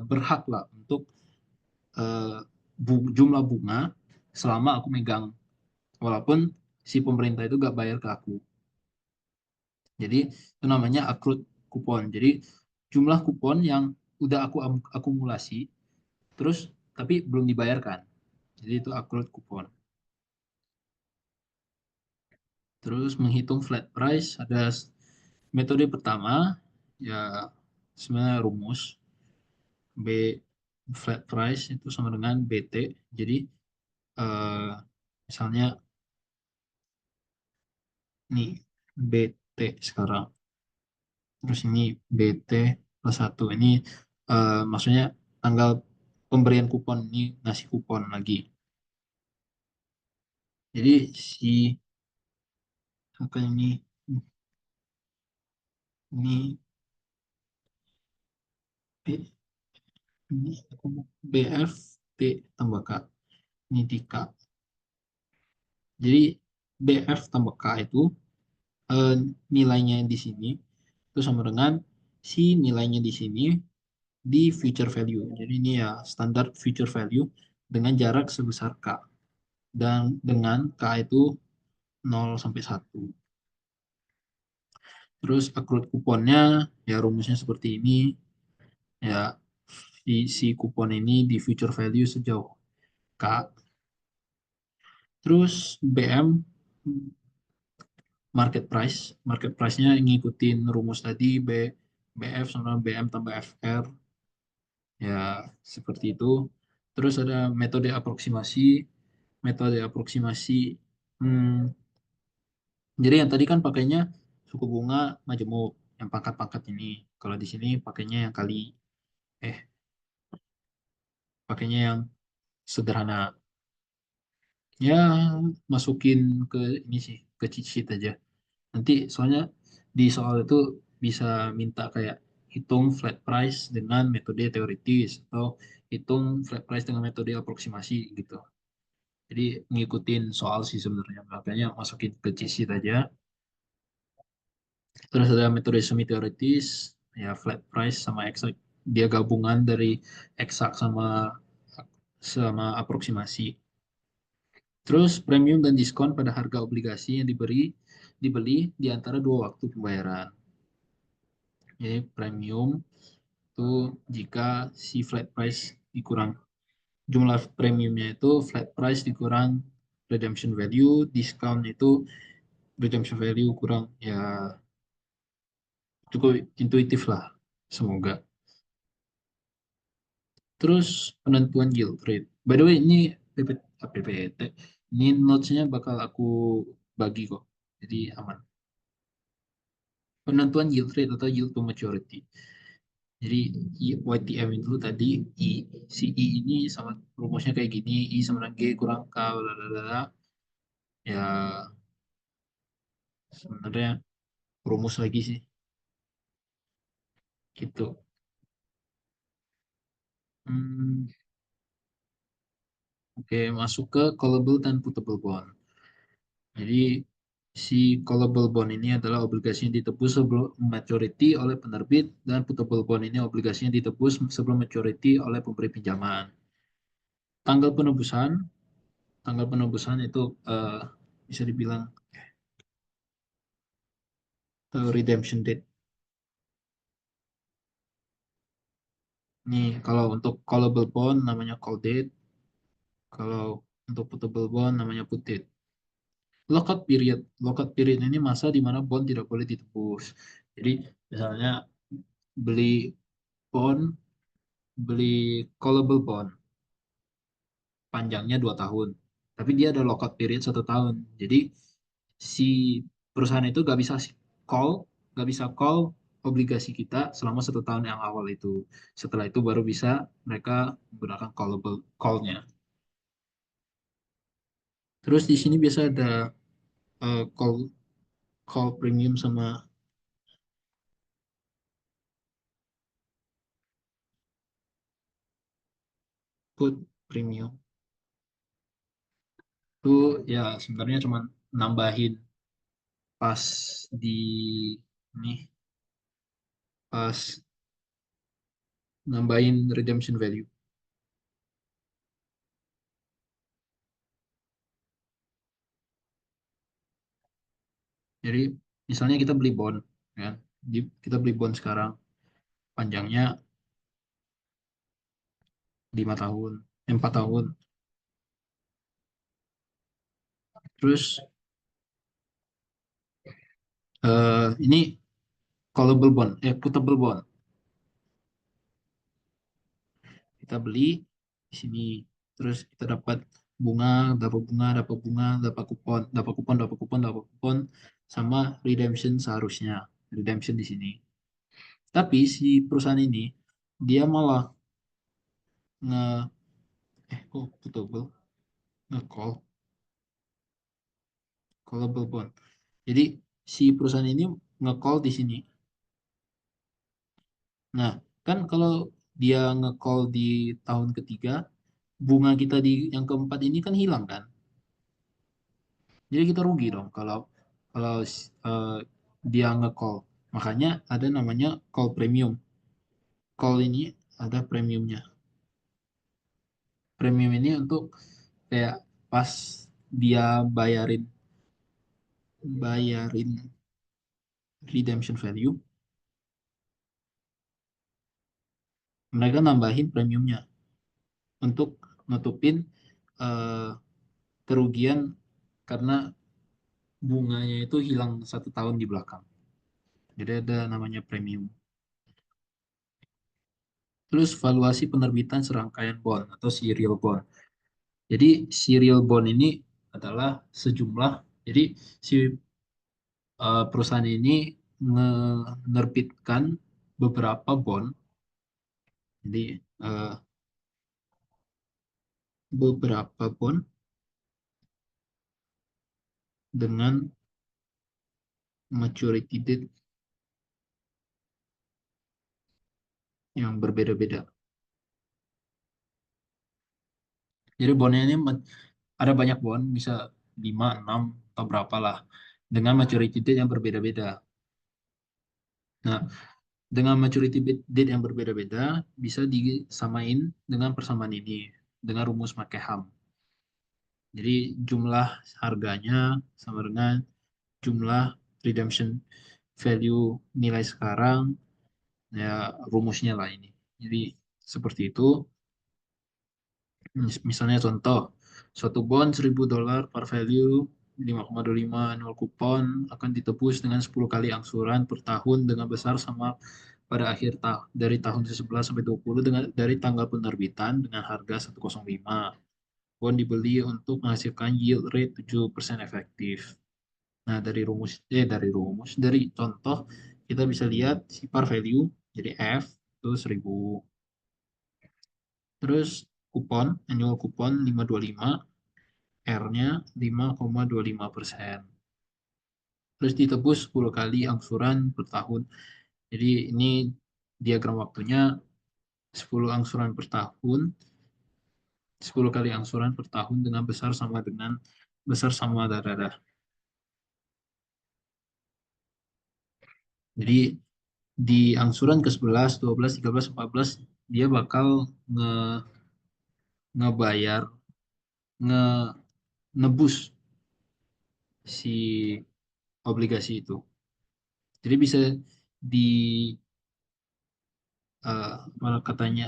Speaker 1: berhak lah untuk eh, jumlah bunga selama aku megang. Walaupun si pemerintah itu gak bayar ke aku. Jadi itu namanya accrued kupon. Jadi jumlah kupon yang udah aku akumulasi terus tapi belum dibayarkan. Jadi itu accrued kupon. Terus menghitung flat price ada metode pertama ya sebenarnya rumus B flat price itu sama dengan BT. Jadi eh, misalnya nih BT sekarang. Terus ini BT plus 1 ini maksudnya tanggal pemberian kupon ini ngasih kupon lagi. Jadi si apa ini B, ini BF T tambah K ini di K. Jadi BF tambah K itu eh, nilainya di sini itu sama dengan si nilainya di sini di future value. Jadi ini ya standar future value dengan jarak sebesar K dan dengan K itu 0 sampai 1. Terus accrued kuponnya ya rumusnya seperti ini ya si kupon ini di future value sejauh K. Terus BM market price-nya ngikutin rumus tadi BF sama BM tambah FR ya seperti itu. Terus ada metode aproksimasi. Hmm, jadi yang tadi kan pakainya suku bunga majemuk yang pangkat-pangkat ini. Kalau di sini pakainya yang kali eh pakainya yang sederhana. Ya masukin ke ini sih ke cheat sheet aja. Nanti soalnya di soal itu bisa minta kayak hitung flat price dengan metode teoritis atau hitung flat price dengan metode aproksimasi gitu. Jadi ngikutin soal sih sebenarnya. Makanya masukin ke cheat sheet aja. Terus ada metode semi teoritis, ya flat price sama exact. Dia gabungan dari exact sama sama aproksimasi. Terus premium dan diskon pada harga obligasi yang dibeli di antara dua waktu pembayaran. Jadi premium itu jika si flat price dikurang jumlah premiumnya itu flat price dikurang redemption value, discount itu redemption value kurang ya cukup intuitif lah semoga. Terus penentuan yield rate. By the way ini PPT ini notes-nya bakal aku bagi kok. Jadi aman. Penentuan yield rate atau yield to maturity. Jadi YTM itu tadi I, si I ini sama rumusnya kayak gini, I sama dengan G kurang K, bla bla bla. Ya sebenarnya rumus lagi sih, gitu. Hmm, oke, masuk ke callable dan puttable bond. Jadi Si callable bond ini adalah obligasi yang ditebus sebelum maturity oleh penerbit, dan putable bond ini obligasi yang ditebus sebelum maturity oleh pemberi pinjaman. Tanggal penebusan, tanggal penebusan itu bisa dibilang redemption date. Nih, kalau untuk callable bond namanya call date, kalau untuk putable bond namanya put date. Lockout period. Lockout period ini masa di mana bond tidak boleh ditebus. Jadi, misalnya beli bond, beli callable bond, panjangnya 2 tahun. Tapi dia ada lockout period 1 tahun. Jadi, si perusahaan itu call, nggak bisa call obligasi kita selama 1 tahun yang awal itu. Setelah itu baru bisa mereka menggunakan callable call-nya. Terus di sini biasa ada call call premium sama put premium. Itu ya sebenarnya cuma nambahin pas di nih pas nambahin redemption value. Jadi misalnya kita beli bond, kan? Kita beli bond sekarang panjangnya 5 tahun, 4 tahun. Terus ini callable bond, putable bond. Kita beli di sini, terus kita dapat bunga, dapat bunga, dapat kupon, dapat kupon, dapat kupon, dapat kupon, sama redemption seharusnya, redemption di sini. Tapi si perusahaan ini dia malah nge kok putable nge-call callable bond. Jadi si perusahaan ini nge-call di sini. Nah, kan kalau dia nge-call di tahun ketiga, bunga kita di yang keempat ini kan hilang kan. Jadi kita rugi dong kalau kalau eh, dia nge-call. Makanya ada namanya call premium. Call ini ada premiumnya. Premium ini untuk kayak pas dia bayarin redemption value, mereka nambahin premiumnya untuk nutupin eh, kerugian karena bunganya itu hilang 1 tahun di belakang. Jadi ada namanya premium. Terus valuasi penerbitan serangkaian bond atau serial bond. Jadi serial bond ini adalah sejumlah. Jadi si perusahaan ini menerbitkan beberapa bond. Jadi eh, beberapa bond dengan maturity date yang berbeda-beda. Jadi bondnya ini ada banyak bond, bisa 5, 6, atau berapa lah. Dengan maturity date yang berbeda-beda. Nah, dengan maturity date yang berbeda-beda, bisa disamain dengan persamaan ini. Dengan rumus McCaham. Jadi jumlah harganya sama dengan jumlah redemption value nilai sekarang, ya rumusnya lah ini. Jadi seperti itu. Misalnya contoh, suatu bond $1.000 par value 5,25 nol kupon akan ditebus dengan 10 kali angsuran per tahun dengan besar sama pada akhir tahun dari tahun 11 sampai 20 dengan dari tanggal penerbitan dengan harga 105. Bond dibeli untuk menghasilkan yield rate 7% efektif. Nah, dari contoh kita bisa lihat si par value jadi F itu 1000. Terus kupon, annual kupon 525, R-nya 5,25%. Terus ditebus 10 kali angsuran per tahun. Jadi ini diagram waktunya 10 angsuran per tahun, 10 kali angsuran per tahun dengan besar sama darah. Jadi di angsuran ke 11, 12, 13, 14 dia bakal nge ngebayar nge nebus si obligasi itu. Jadi bisa di mana katanya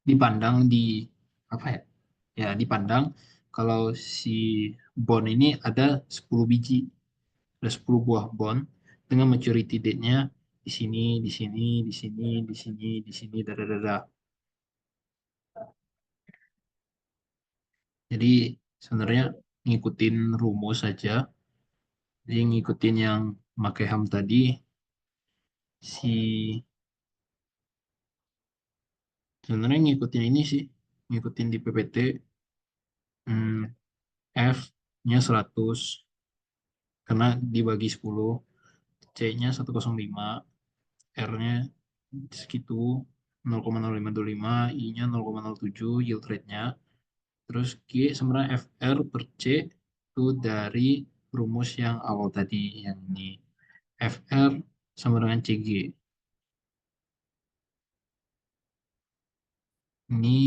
Speaker 1: dipandang di apa ya? Ya, dipandang kalau si bond ini ada 10 biji, ada 10 buah bond dengan maturity date-nya di sini, di sini, di sini, di sini, di sini, dada. Jadi sebenarnya ngikutin rumus saja. Jadi ngikutin yang pakai ham tadi, si sebenarnya ngikutin ini sih, ngikutin di PPT, hmm, F-nya 100 karena dibagi 10, C-nya 105, R-nya segitu 0,0525, I-nya 0,07 yield rate-nya. Terus G sebenarnya FR per C itu dari rumus yang awal tadi, yang ini. FR sama dengan CG. Ini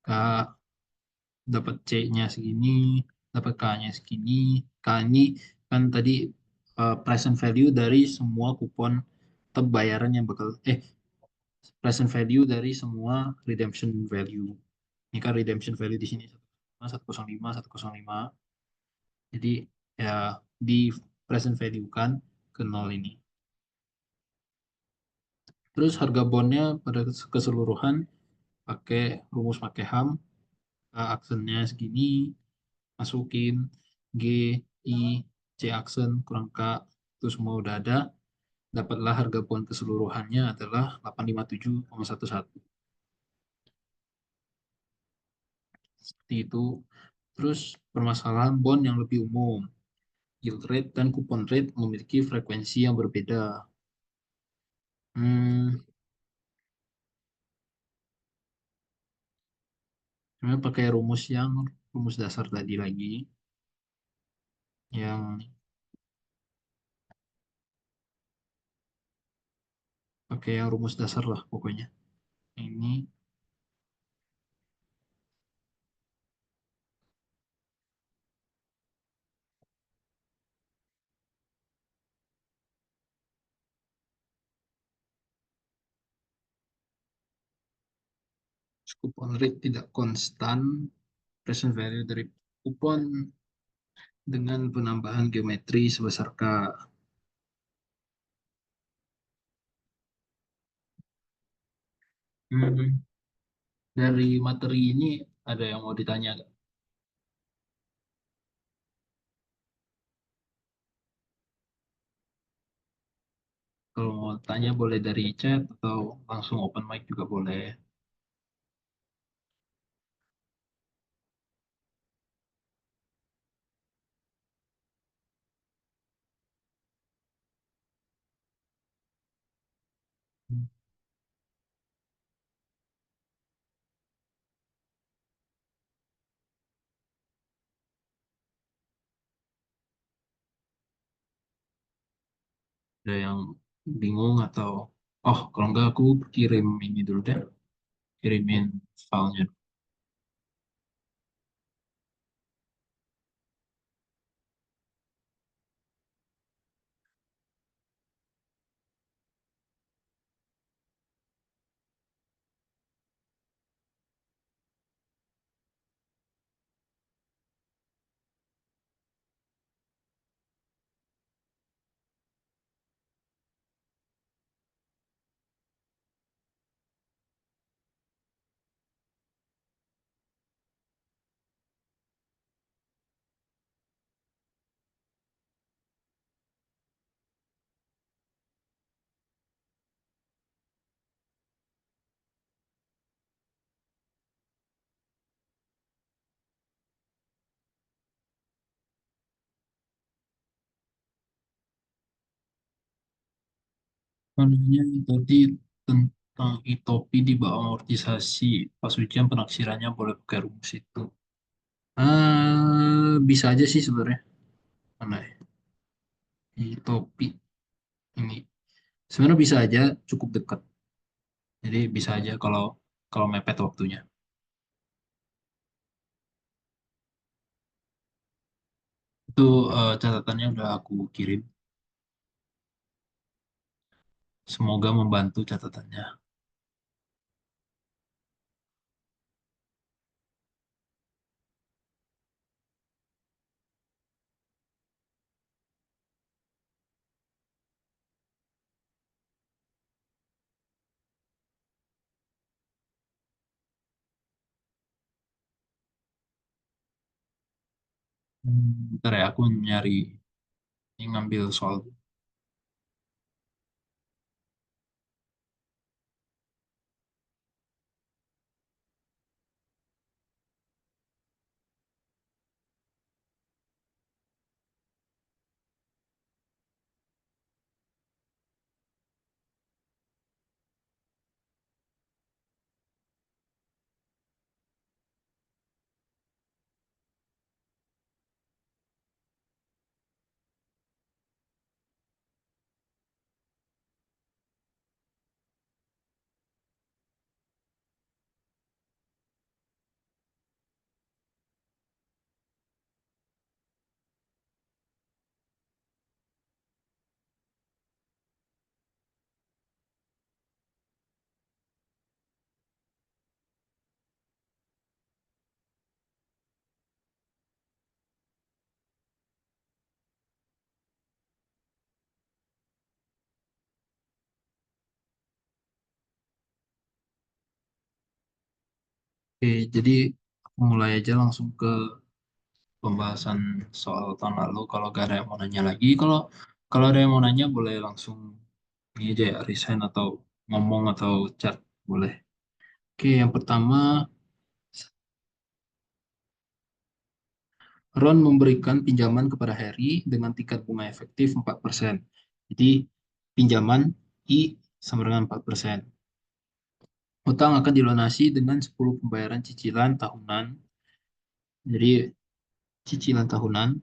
Speaker 1: K dapat C-nya segini, dapat K-nya segini. K ini kan tadi present value dari semua kupon bayaran yang bakal present value dari semua redemption value. Ini kan redemption value di sini 105, 105. Jadi ya di present value kan ke nol ini. Terus harga bondnya pada keseluruhan pakai rumus pakai ham, aksennya segini, masukin G, I, C aksen kurang K, itu semua udah ada. Dapatlah harga bond keseluruhannya adalah 857,11. Seperti itu. Terus permasalahan bond yang lebih umum. Yield rate dan coupon rate memiliki frekuensi yang berbeda. Hmm, Sebenarnya pakai rumus dasar tadi lagi, yang pakai yang rumus dasar lah pokoknya. Ini coupon rate tidak konstan, present value dari kupon dengan penambahan geometri sebesar K. Hmm, Dari materi ini ada yang mau ditanya nggak? Kalau mau tanya boleh dari chat atau langsung open mic juga boleh. Ada yang bingung atau oh kalau enggak aku kirim ini dulu deh, kirimin filenya. Namanya tadi tentang itopi di bawah amortisasi. Pas ujian penaksirannya boleh pakai rumus itu. Bisa aja sih sebenarnya. Mana ya? di Topi ini. Sebenarnya bisa aja cukup dekat. Jadi bisa aja kalau kalau mepet waktunya. Itu catatannya udah aku kirim. Semoga membantu catatannya. Bentar ya, aku nyari ini ngambil soal. Oke, jadi aku mulai aja langsung ke pembahasan soal tahun lalu. Kalau gak ada yang mau nanya lagi, kalau kalau ada yang mau nanya boleh langsung ini aja ya, resign atau ngomong atau chat boleh. Oke, yang pertama, Ron memberikan pinjaman kepada Harry dengan tingkat bunga efektif 4%. Jadi pinjaman I sama dengan 4%. Utang akan dilunasi dengan 10 pembayaran cicilan tahunan. Jadi cicilan tahunan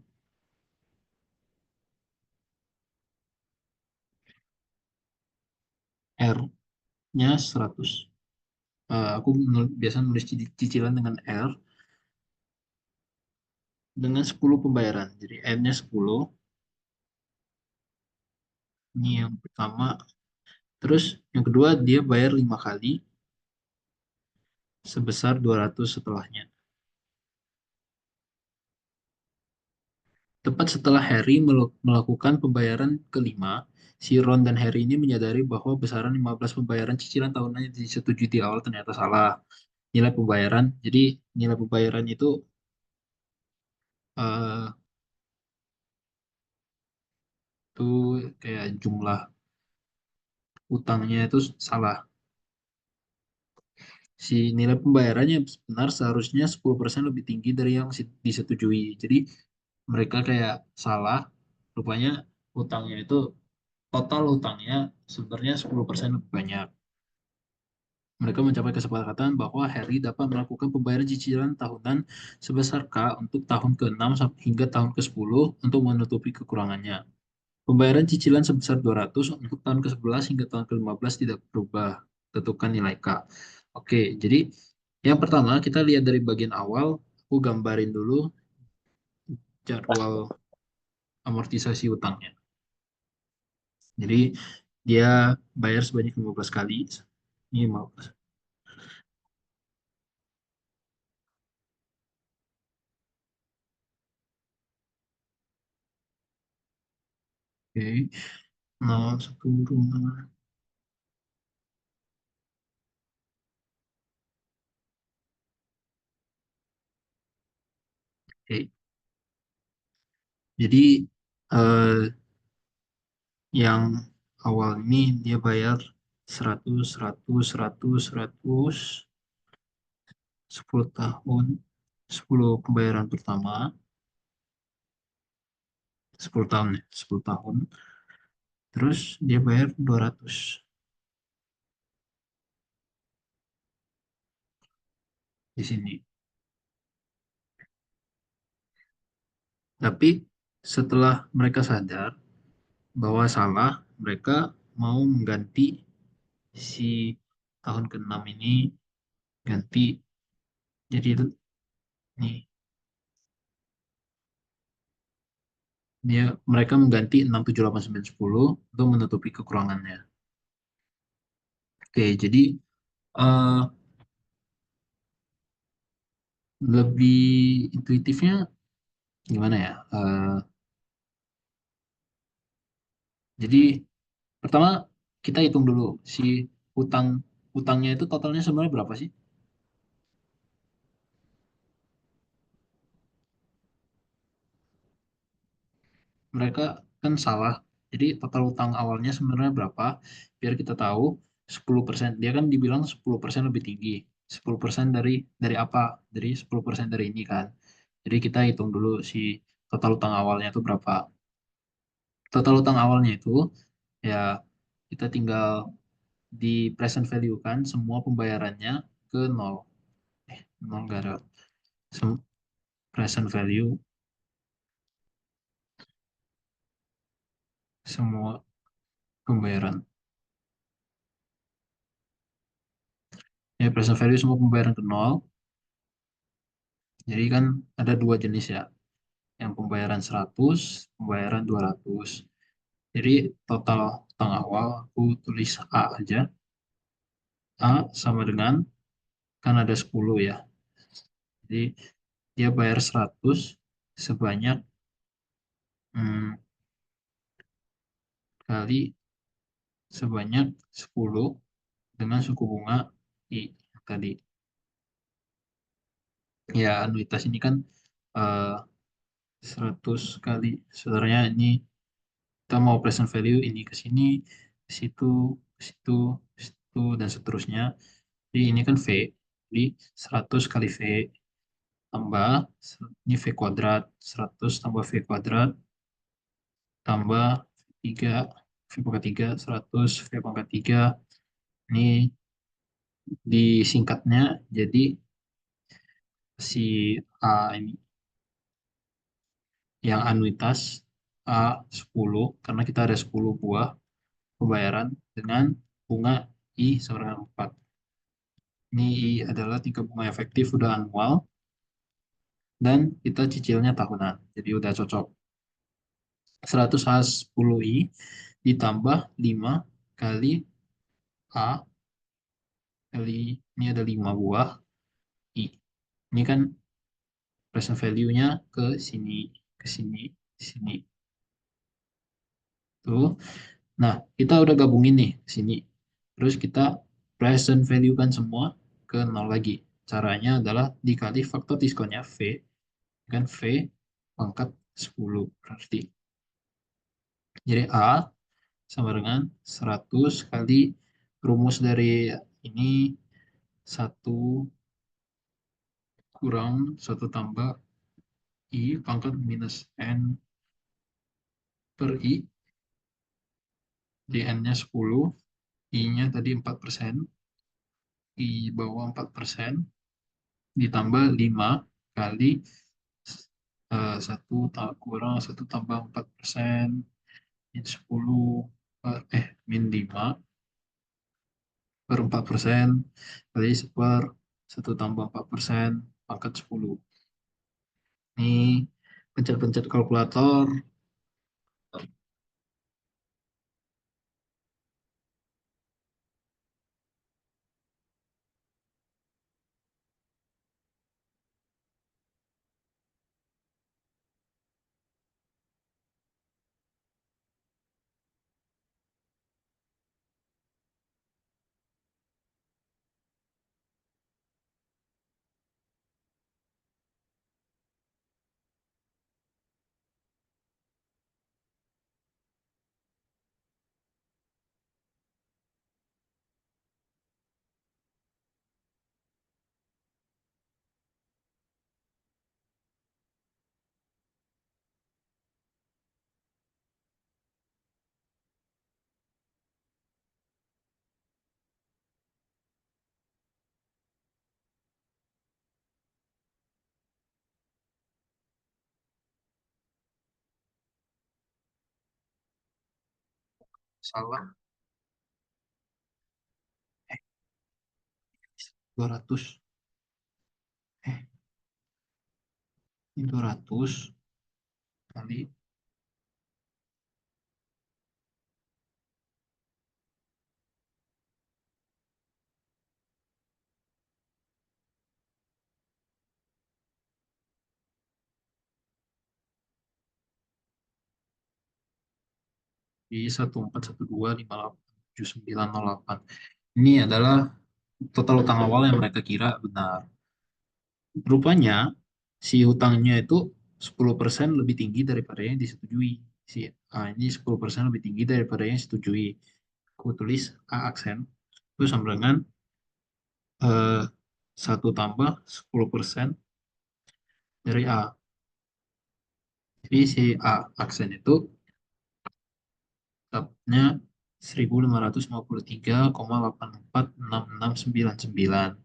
Speaker 1: R-nya 100. Aku biasa nulis cicilan dengan R dengan 10 pembayaran. Jadi N-nya 10. Ini yang pertama. Terus yang kedua dia bayar 5 kali sebesar 200 setelahnya. Tepat setelah Harry melakukan pembayaran kelima, si Ron dan Harry ini menyadari bahwa besaran 15 pembayaran cicilan tahunan yang disetujui di awal ternyata salah. Nilai pembayaran, jadi nilai pembayaran eh, itu kayak jumlah utangnya itu salah. Si nilai pembayarannya benar seharusnya 10% lebih tinggi dari yang disetujui. Jadi mereka kayak salah, rupanya utangnya itu total utangnya sebenarnya 10% lebih banyak. Mereka mencapai kesepakatan bahwa Harry dapat melakukan pembayaran cicilan tahunan sebesar K untuk tahun ke-6 hingga tahun ke-10 untuk menutupi kekurangannya. Pembayaran cicilan sebesar 200 untuk tahun ke-11 hingga tahun ke-15 tidak berubah. Tentukan nilai K. Oke, jadi yang pertama kita lihat dari bagian awal, aku gambarin dulu jadwal amortisasi utangnya. Jadi dia bayar sebanyak 15 kali. Ini 15. Oke. Nah, 10. Oke. Jadi eh, yang awal ini dia bayar 100, 100, 100, 100, 10 tahun, 10 pembayaran pertama, 10 tahun ya, 10 tahun. Terus dia bayar 200 di sini. Tapi setelah mereka sadar, bahwa salah, mereka mau mengganti si tahun ke-6 ini ganti jadi itu nih mereka mengganti 6 7 8 9 10 untuk menutupi kekurangannya. Oke, jadi eh, lebih intuitifnya gimana ya? Jadi pertama kita hitung dulu si hutang hutangnya itu totalnya sebenarnya berapa sih? Mereka kan salah. Jadi total hutang awalnya sebenarnya berapa? Biar kita tahu 10%. Dia kan dibilang 10% lebih tinggi. 10% dari apa? Dari 10% dari ini kan. Jadi kita hitung dulu si total hutang awalnya itu berapa. Total hutang awalnya itu ya kita tinggal di present value kan semua pembayarannya ke nol. Nol nggak ada. Present value semua pembayaran. Ya present value semua pembayaran ke nol. Jadi kan ada dua jenis ya. Yang pembayaran 100, pembayaran 200. Jadi total utang awal aku tulis A aja. A sama dengan, kan ada 10 ya. Jadi dia bayar 100 sebanyak hmm, kali sebanyak 10 dengan suku bunga I tadi. Ya anuitas ini kan eh, 100 kali. Sebenarnya ini kita mau present value ini ke sini, ke situ, ke situ, ke situ, dan seterusnya. Jadi ini kan V. Jadi 100 kali V tambah, ini V kuadrat, 100 tambah V kuadrat, tambah V3, V pangkat 3, 100, V pangkat 3. Ini disingkatnya jadi si A ini, yang anuitas A10, karena kita ada 10 buah pembayaran dengan bunga I sama dengan 4. Ini I adalah tingkat bunga efektif udah anual dan kita cicilnya tahunan. Jadi udah cocok. 100 10i ditambah 5 kali A kali ini ada 5 buah I. Ini kan present value-nya ke sini, ke sini, sini. Tuh. Nah, kita udah gabungin nih ke sini. Terus kita present value kan semua ke nol lagi. Caranya adalah dikali faktor diskonnya V, kan V pangkat 10 berarti. Jadi A sama dengan 100 kali rumus dari ini, satu kurang satu tambah I pangkat minus N per I, di N-nya 10, I-nya tadi 4%, I bawah 4%, ditambah 5 kali satu kurang satu tambah 4%, min 10 min 5 per 4%, kali per satu tambah 4%, pangkat 10. Ini pencet-pencet kalkulator. Salah. Eh, 200. Eh, ini 200 kali di 14125879908. Ini adalah total utang awal yang mereka kira benar. Rupanya si hutangnya itu 10% lebih tinggi daripada yang disetujui. Ini 10% lebih tinggi daripada yang disetujui. Aku tulis A aksen. Terus sama dengan eh, 1 tambah 10% dari A. Jadi si A aksen itu tetapnya 1553,846699.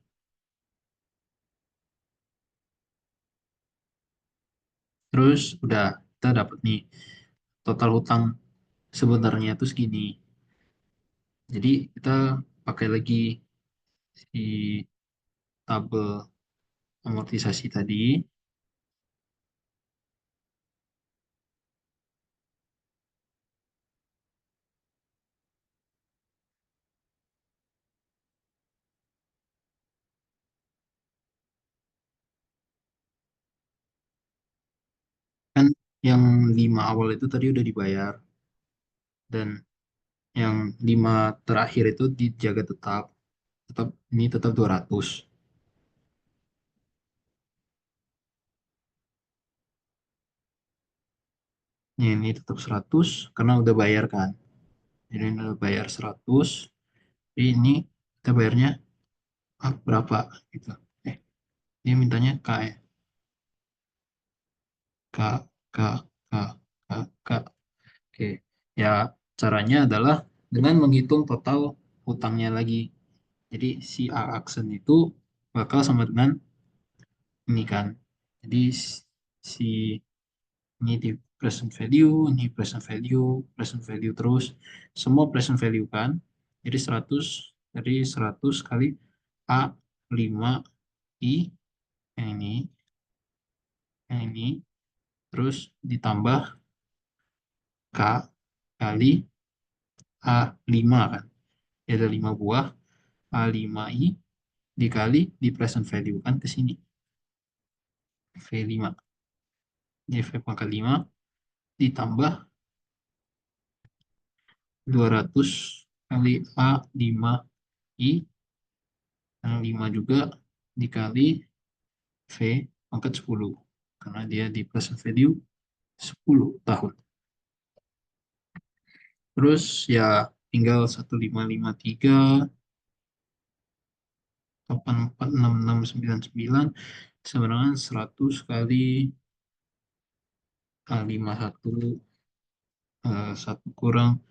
Speaker 1: Terus udah kita dapat nih total hutang sebenarnya itu segini. Jadi kita pakai lagi si tabel amortisasi tadi. Kan yang 5 awal itu tadi udah dibayar. Dan yang 5 terakhir itu dijaga tetap. Ini tetap 200. Ini tetap 100 karena udah bayar kan. Jadi ini udah bayar 100. Jadi ini kita bayarnya berapa gitu. Eh, dia mintanya K ya. K, K, K, K, K. Oke. Ya, caranya adalah dengan menghitung total hutangnya lagi. Jadi si A aksen itu bakal sama dengan ini kan. Jadi si ini di present value, ini present value, present value terus. Semua present value kan. Jadi 100 dari 100 kali A 5 I yang ini, terus ditambah K kali A5 kan. Jadi ada 5 buah A5I dikali di present value kan ke sini. V5. Jadi V pangkat 5 ditambah 200 kali A5I yang 5 juga dikali V pangkat 10. Karena dia di present value 10 tahun. Terus ya tinggal 1553 8466699 sebenarnya 100 kali 51 1 kurang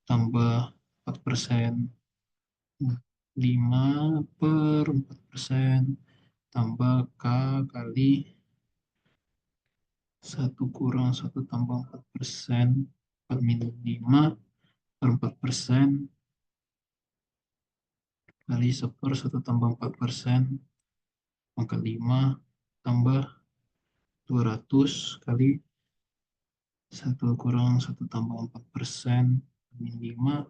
Speaker 1: tambah 4%, 5/4% tambah K kali 1 kurang 1 tambah 4%, 4 minus 5/4% kali 1/1 tambah 4%, maka 5 tambah 200 kali 1 kurang 1 tambah 4%, min 5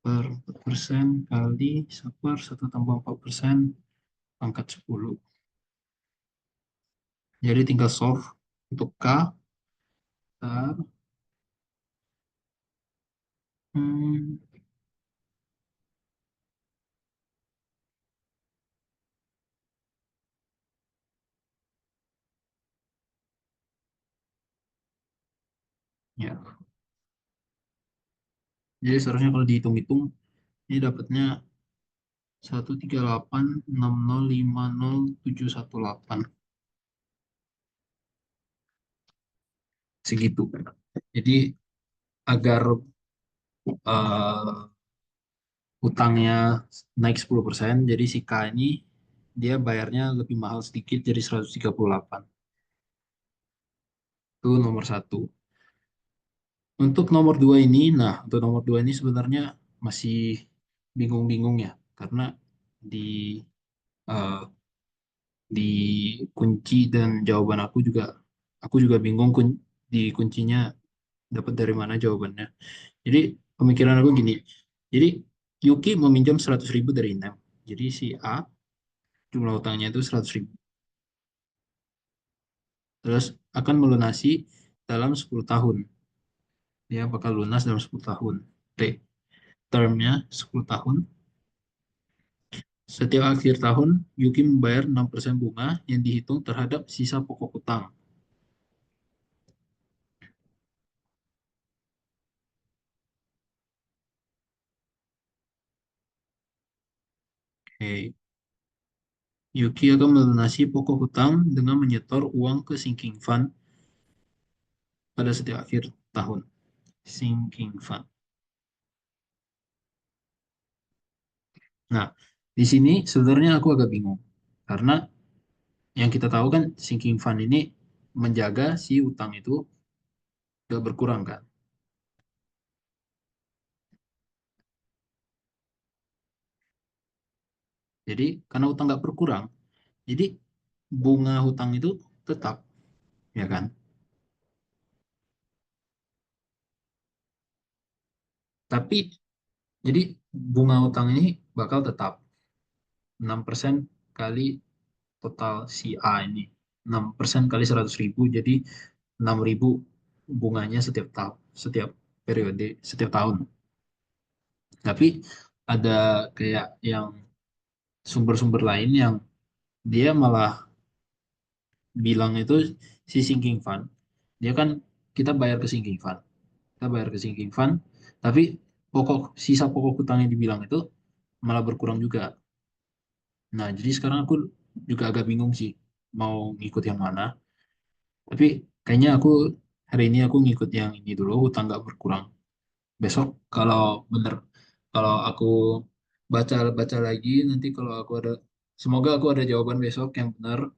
Speaker 1: per 4% kali 1/1 tambah 4%, pangkat 10. Jadi tinggal solve untuk K. Bentar. Hmm, ya. Jadi seharusnya kalau dihitung-hitung, ini dapatnya 13860500718 segitu. Jadi agar eh, utangnya naik 10%, jadi si K ini dia bayarnya lebih mahal sedikit jadi 138. Itu nomor satu. Untuk nomor dua ini, nah untuk nomor dua ini sebenarnya masih bingung-bingung ya, karena di eh, di kunci dan jawaban aku juga bingung di kuncinya dapat dari mana jawabannya. Jadi pemikiran aku gini, jadi Yuki meminjam 100.000 dari Nem. Jadi si A jumlah utangnya itu 100.000. Terus akan melunasi dalam 10 tahun. Dia bakal lunas dalam 10 tahun. T. Termnya 10 tahun. Setiap akhir tahun, Yuki membayar 6% bunga yang dihitung terhadap sisa pokok utang. Oke. Yuki akan melunasi pokok hutang dengan menyetor uang ke sinking fund pada setiap akhir tahun. Sinking fund. Nah, di sini sebenarnya aku agak bingung. Karena yang kita tahu kan sinking fund ini menjaga si utang itu gak berkurang kan. Jadi karena utang gak berkurang, jadi bunga hutang itu tetap, ya kan? Tapi jadi bunga utang ini bakal tetap 6% kali total si A ini. 6% kali 100.000 jadi 6.000 bunganya setiap tahun, setiap periode, setiap tahun. Tapi ada kayak yang sumber-sumber lain yang dia malah bilang itu si sinking fund. Dia kan kita bayar ke sinking fund. Kita bayar ke sinking fund, tapi sisa pokok hutang yang dibilang itu malah berkurang juga. Nah, jadi sekarang aku juga agak bingung sih mau ngikut yang mana. Tapi kayaknya hari ini aku ngikut yang ini dulu, hutang nggak berkurang. Besok kalau bener, kalau aku baca-baca lagi, nanti kalau aku ada, semoga aku ada jawaban besok yang benar.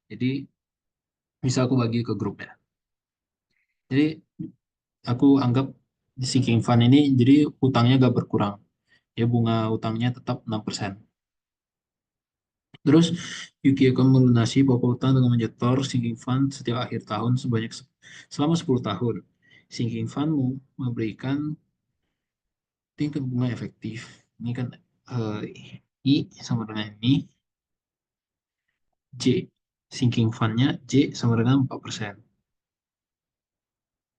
Speaker 1: Jadi bisa aku bagi ke grup ya. Jadi aku anggap di sinking fund ini, jadi hutangnya nggak berkurang. Ya bunga hutangnya tetap 6%. Terus Yuki akan melunasi pokok hutang dengan menyetor sinking fund setiap akhir tahun selama 10 tahun. Sinking fund memberikan tingkat bunga efektif. Ini kan I sama dengan ini, J. Sinking fund-nya J sama dengan 4%.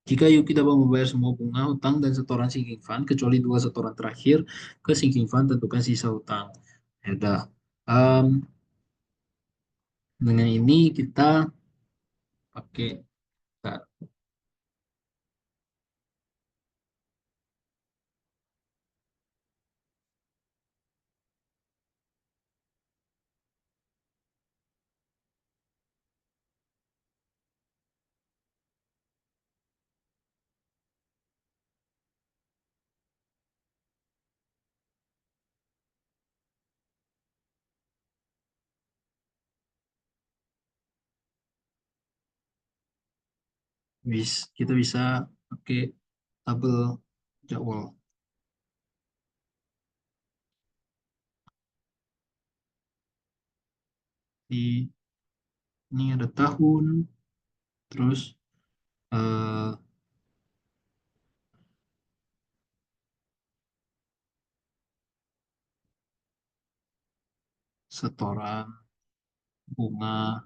Speaker 1: Jika Yuki dapat membayar semua bunga hutang dan setoran sinking fund, kecuali dua setoran terakhir ke sinking fund, tentukan sisa hutang. Ya udah. Em, dengan ini kita pakai, bentar, kita bisa pakai tabel jadwal. Di ini ada tahun, terus eh, setoran bunga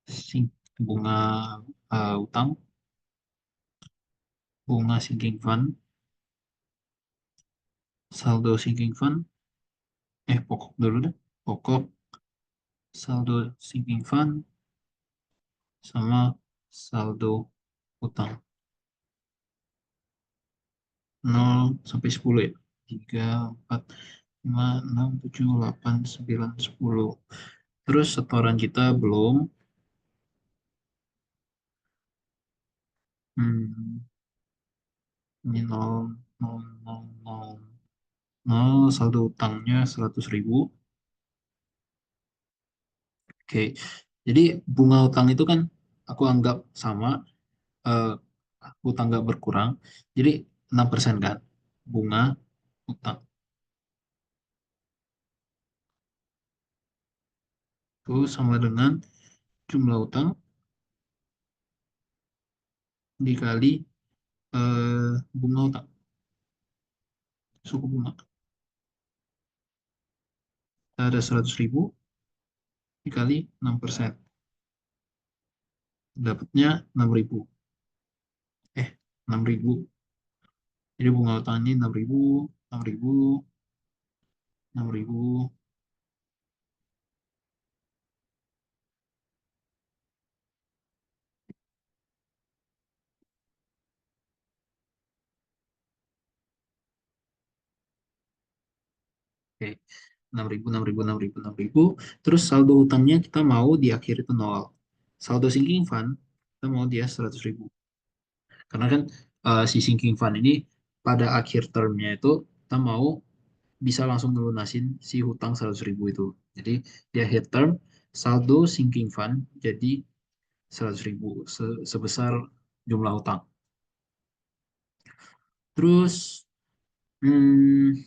Speaker 1: sing, bunga utang, bunga sinking fund, saldo sinking fund, pokok dulu deh, pokok, saldo sinking fund, sama saldo utang 0 sampai 10 ya. 3, 4, 5, 6, 7, 8, 9, 10. Terus setoran kita belum. Hmm, ini 0, 0, 0, 0, 0. Saldo utangnya 100.000. Oke, jadi bunga utang itu kan aku anggap sama, eh, utang nggak berkurang. Jadi 6% kan bunga utang itu sama dengan jumlah utang dikali bunga utang, suku bunga. Ada 100.000 dikali 6%. Dapatnya 6.000. 6.000. Jadi bunga utangnya 6.000, 6.000, 6.000. Oke, 6.000, 6.000, 6.000, 6.000. Terus saldo utangnya kita mau di akhir itu nol. Saldo sinking fund kita mau dia 100.000. Karena kan si sinking fund ini pada akhir termnya itu kita mau bisa langsung ngelunasin si hutang 100.000 itu. Jadi di akhir term saldo sinking fund jadi 100.000 sebesar jumlah hutang. Terus hmm,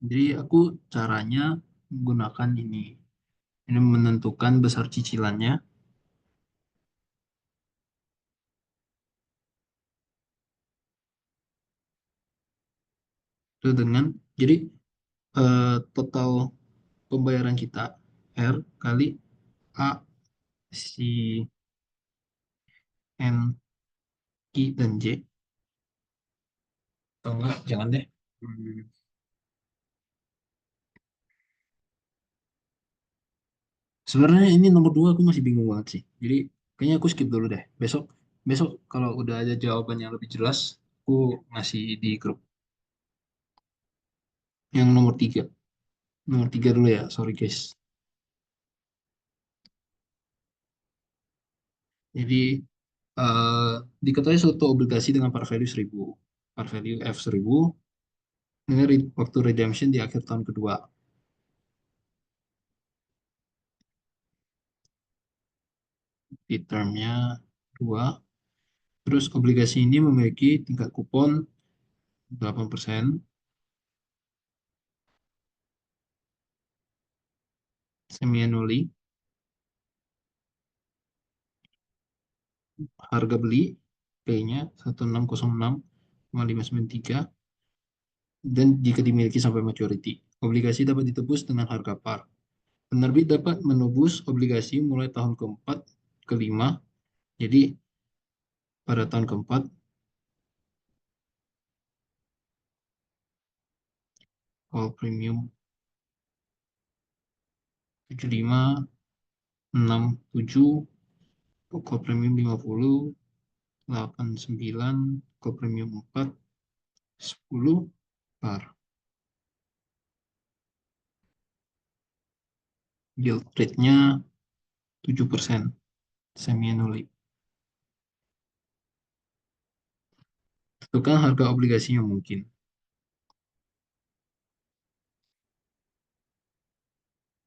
Speaker 1: jadi aku caranya menggunakan ini. Ini menentukan besar cicilannya itu dengan jadi total pembayaran kita R kali A si N I dan J. Atau enggak jangan deh. Hmm, Sebenarnya ini nomor dua aku masih bingung banget sih. Jadi kayaknya aku skip dulu deh. Besok besok kalau udah ada jawaban yang lebih jelas, aku ngasih di grup. Yang nomor tiga. Nomor tiga dulu ya, sorry guys. Jadi eh diketahui suatu obligasi dengan par value 1.000. Par value F 1.000. Ini waktu redemption di akhir tahun kedua. Di termnya 2. Terus obligasi ini memiliki tingkat kupon 8%, semi annually. Harga beli P-nya 1606,593 dan jika dimiliki sampai maturity. Obligasi dapat ditebus dengan harga par. Penerbit dapat menebus obligasi mulai tahun keempat, kelima. Jadi pada tahun keempat, call premium 7567, call premium 50, 89, call premium 4, 10 par. Yield rate-nya 7%, semi annually. Tentukan harga obligasi yang mungkin.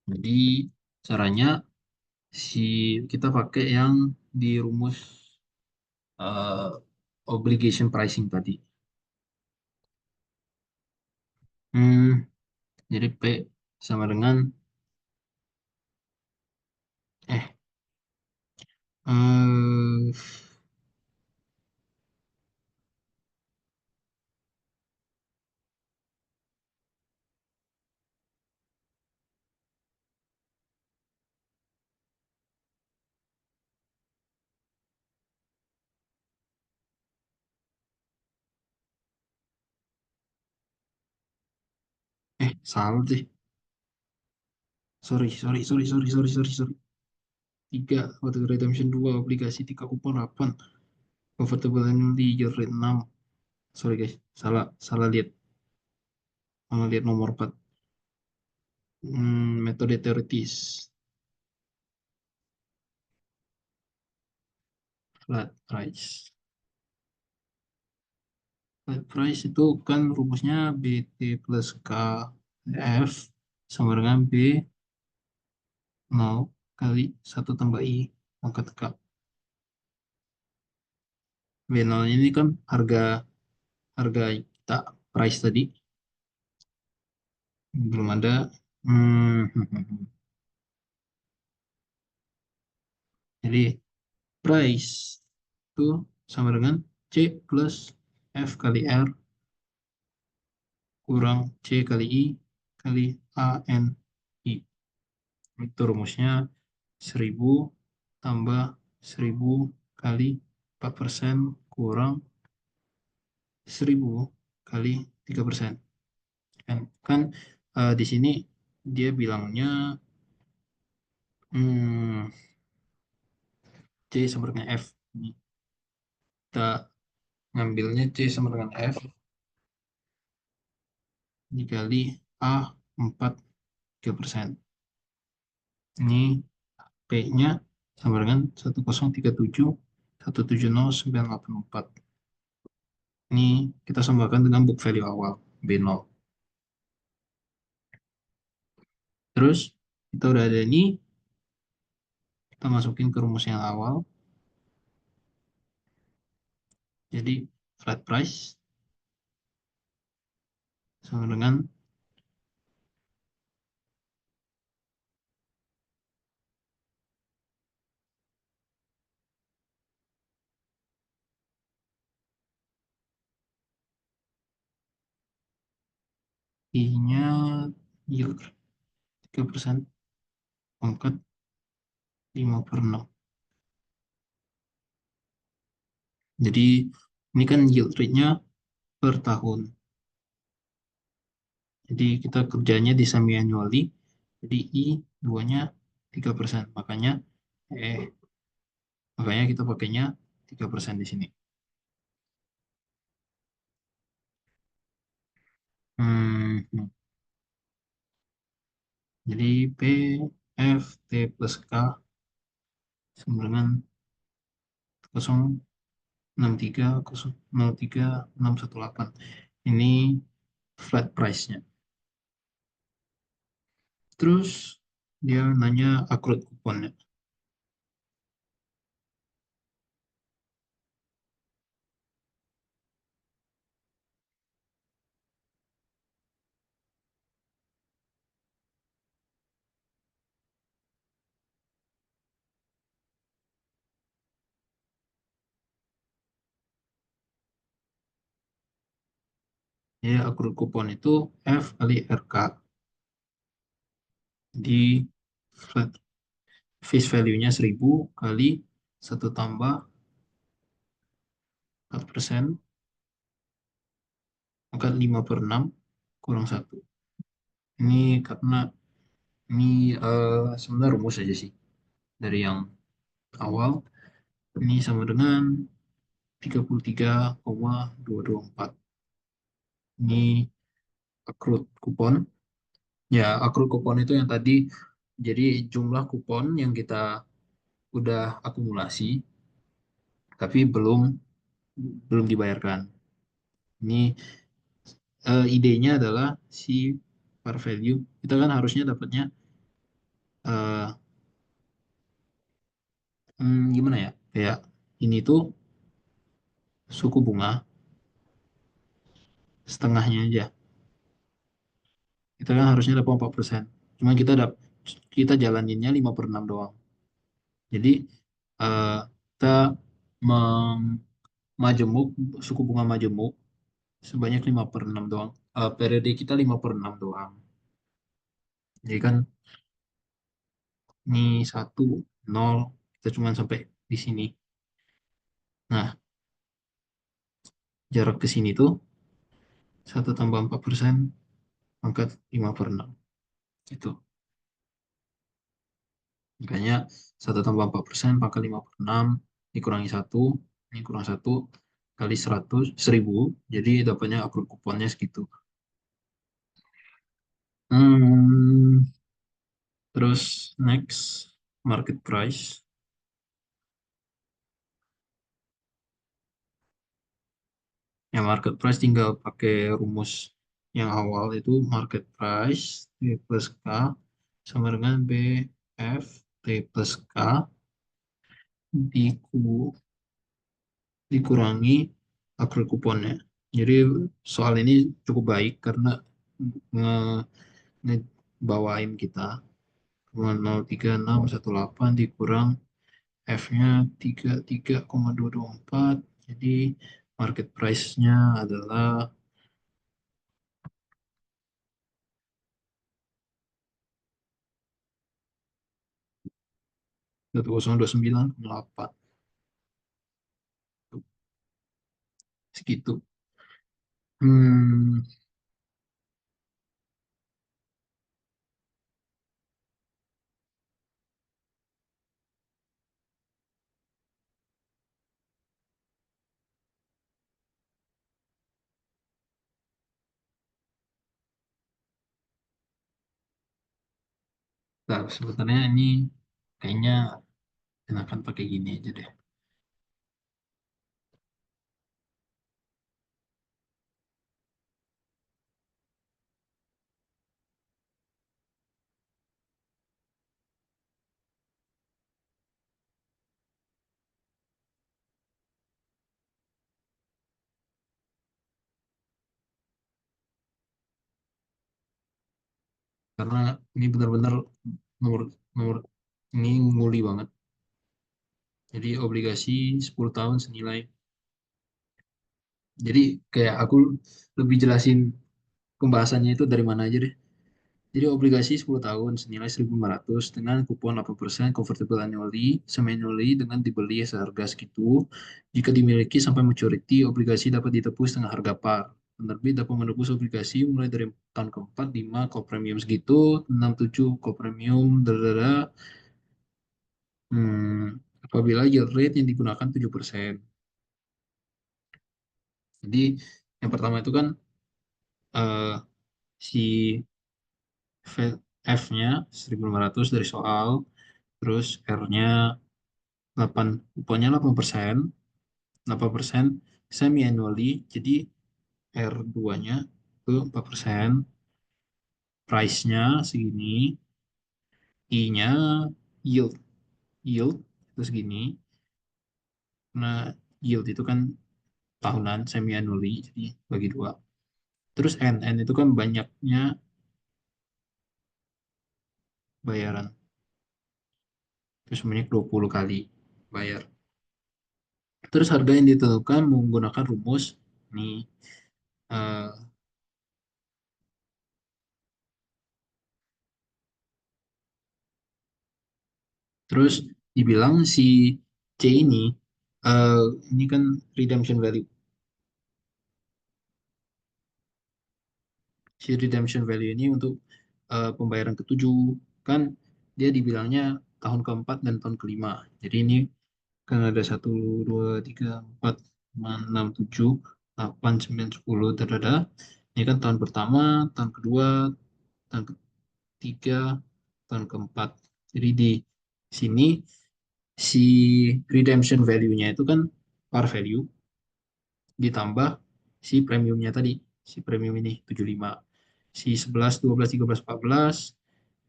Speaker 1: Jadi caranya si kita pakai yang di rumus eh, obligation pricing tadi. Hmm, jadi P sama dengan eh eh salah deh. Sorry. 3 waktu redemption 2 obligasi 3 kupon 8. Comfortable annually yield rate 6. Sorry guys, salah salah lihat. Salah lihat nomor 4. Metode teoritis. Flat price. Flat price itu kan rumusnya BT plus KF sama dengan B 0 kali 1 tambah I pangkat K. B0 ini kan harga harga kita price tadi belum ada. Hmm, jadi price itu sama dengan C plus F kali R kurang C kali I kali A N I. Itu rumusnya 1000 tambah 1000 kali 4% kurang 1000 kali 3%. Kan, kan di sini dia bilangnya hmm, C sama dengan F. Ini kita ngambilnya C sama dengan F dikali A 4 3%. Ini P-nya sama dengan 1037.170.984. Ini kita samakan dengan book value awal B0. Terus kita udah ada ini, kita masukin ke rumus yang awal. Jadi flat price sama dengan I-nya yield 3% pangkat 5/6. Jadi ini kan yield rate-nya per tahun. Jadi kita kerjanya di semi annually. Jadi I 2-nya 3%. Eh makanya kita pakainya 3% di sini. Hmm, jadi P F T plus K sama dengan 0,63 0,618. Ini flat price-nya. Terus dia nanya accrued kuponnya. Ya, accrued kupon itu F kali RK di flat face value-nya 1000 kali 1 tambah 4%, maka 5/6 kurang 1. Ini karena ini sebenarnya rumus aja sih. Dari yang awal, ini sama dengan 33,224. Ini accrued kupon. Ya, accrued kupon itu yang tadi, jadi jumlah kupon yang kita udah akumulasi, tapi belum belum dibayarkan. Ini idenya adalah si par value. Kita kan harusnya dapatnya eh, gimana ya? Kayak ini tuh suku bunga setengahnya aja. Kita kan harusnya dapat 4%. Cuma kita jalaninnya 5/6 doang. Jadi eh, kita majemuk suku bunga majemuk sebanyak 5/6 doang. Periode kita 5/6 doang. Jadi kan ini 1, 0, kita cuma sampai di sini. Nah, jarak ke sini tuh 1 tambah 4% pangkat 5/6. Itu. Makanya 1 tambah 4% pangkat 5/6 dikurangi 1. Ini kurang satu kali 100, 1000. Jadi dapatnya accrued kuponnya segitu. Hmm, terus next, market price. Ya, market price tinggal pakai rumus yang awal itu market price T plus K sama dengan BF T plus K diku- dikurangi akar kuponnya. Jadi soal ini cukup baik karena nge, ngebawain kita 0,03618 dikurang F-nya 33,224. Jadi market price-nya adalah 1029,8 segitu. Hmm, sebenarnya ini kayaknya enakan pakai gini aja deh. Karena ini benar-benar nomor nomor ini nguli banget. Jadi obligasi 10 tahun senilai. Jadi kayak aku lebih jelasin pembahasannya itu dari mana aja deh. Jadi obligasi 10 tahun senilai 1.500 dengan kupon 8% convertible annually, semi-annually dengan dibeli seharga segitu. Jika dimiliki sampai maturity, obligasi dapat ditebus dengan harga par. Penerbit dapat menebus obligasi mulai dari tahun keempat, 5 call premium segitu, 6 7 call premium, dadada. Apabila yield rate yang digunakan 7%. Jadi yang pertama itu kan eh, si F-nya 1.500 dari soal, terus R-nya 8, kuponnya 8%, 8% semi annually, jadi R2-nya itu 4%, price-nya segini, I-nya yield, yield itu segini, karena yield itu kan tahunan semi annually, jadi bagi dua. Terus N itu kan banyaknya bayaran, terus banyak 20 kali bayar. Terus harga yang ditentukan menggunakan rumus nih. eh, Terus dibilang si C eh, ini kan redemption value. Si redemption value ini untuk pembayaran ketujuh kan dia dibilangnya tahun keempat dan tahun kelima. Jadi ini kan ada satu, dua, tiga, empat, lima, enam, tujuh, delapan, sembilan, sepuluh, terada. Ini kan tahun pertama, tahun kedua, tahun ketiga, tahun keempat. Jadi di sini si redemption value-nya itu kan par value ditambah si premiumnya tadi, si premium ini 75. Si 11, 12, 13, 14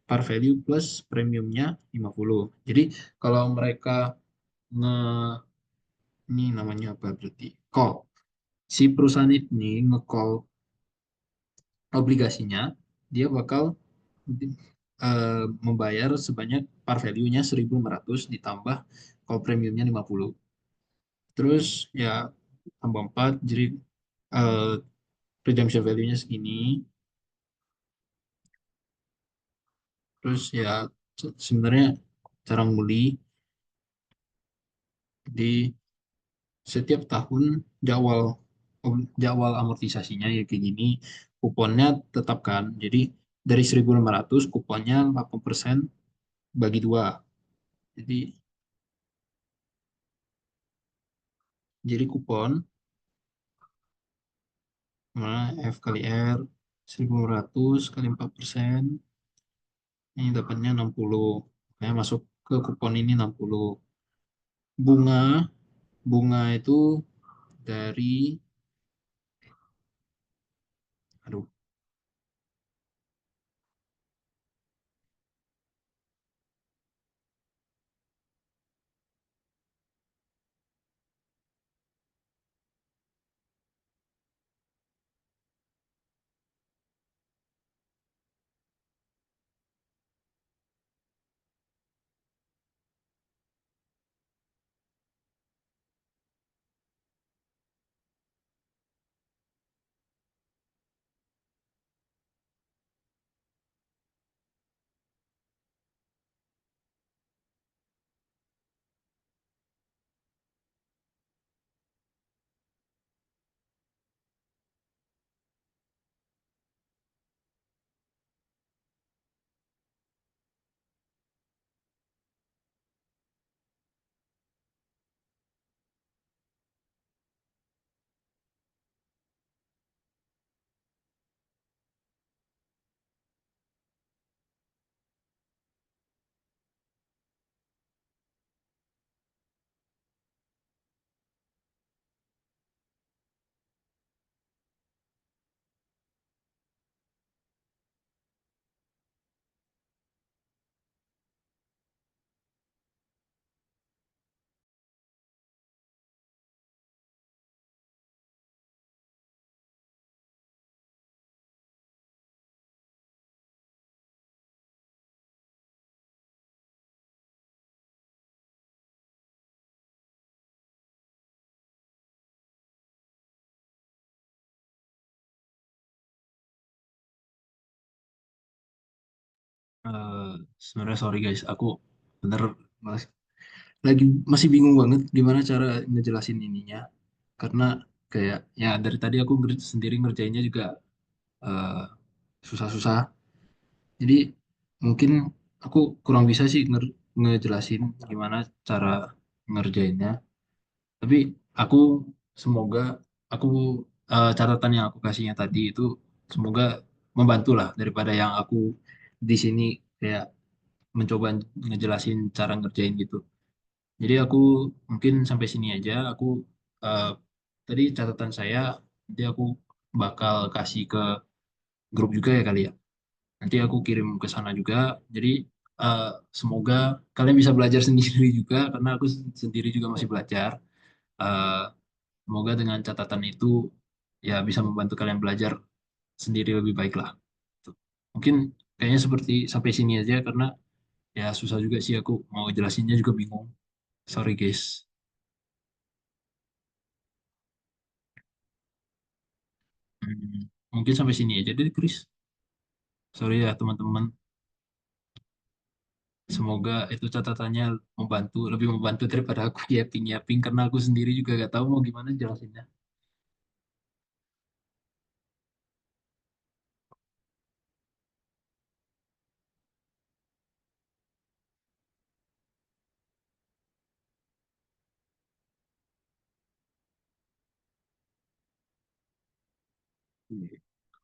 Speaker 1: par value plus premiumnya 50. Jadi kalau mereka nge ini namanya apa berarti? Call. Si perusahaan ini nge-call obligasinya, dia bakal membayar sebanyak par value-nya 1.500 ditambah call premiumnya 50. Terus ya tambah 4 jadi eh, redemption value-nya segini. Terus ya sebenarnya cara nguli di setiap tahun jadwal jadwal amortisasinya ya kayak gini, kuponnya tetap kan. Jadi dari 1.500 kuponnya 8% bagi dua. Jadi Jadi kupon, nah, F kali R 1.500 kali 4%, ini dapatnya 60. Makanya masuk ke kupon ini 60. Bunga, bunga itu dari, aduh, eh, sebenarnya sorry guys, aku bener mas- lagi masih bingung banget gimana cara ngejelasin ininya. Karena kayak ya dari tadi aku sendiri ngerjainnya juga eh, susah-susah. Jadi mungkin aku kurang bisa sih ngejelasin gimana cara ngerjainnya. Tapi aku semoga aku catatan yang aku kasihnya tadi itu semoga membantu lah daripada yang aku di sini kayak mencoba ngejelasin cara ngerjain gitu. Jadi aku mungkin sampai sini aja. Aku eh, tadi catatan saya, nanti aku bakal kasih ke grup juga ya kali ya. Nanti aku kirim ke sana juga. Jadi eh, semoga kalian bisa belajar sendiri juga karena aku sendiri juga masih belajar. Eh, Semoga dengan catatan itu ya bisa membantu kalian belajar sendiri lebih baik lah. Tuh. Mungkin kayaknya seperti sampai sini aja karena ya susah juga sih aku mau jelasinnya juga bingung. Sorry guys. Hmm, Mungkin sampai sini aja deh Chris. Sorry ya teman-teman. Semoga itu catatannya lebih membantu daripada aku yapping-yapping karena aku sendiri juga gak tahu mau gimana jelasinnya.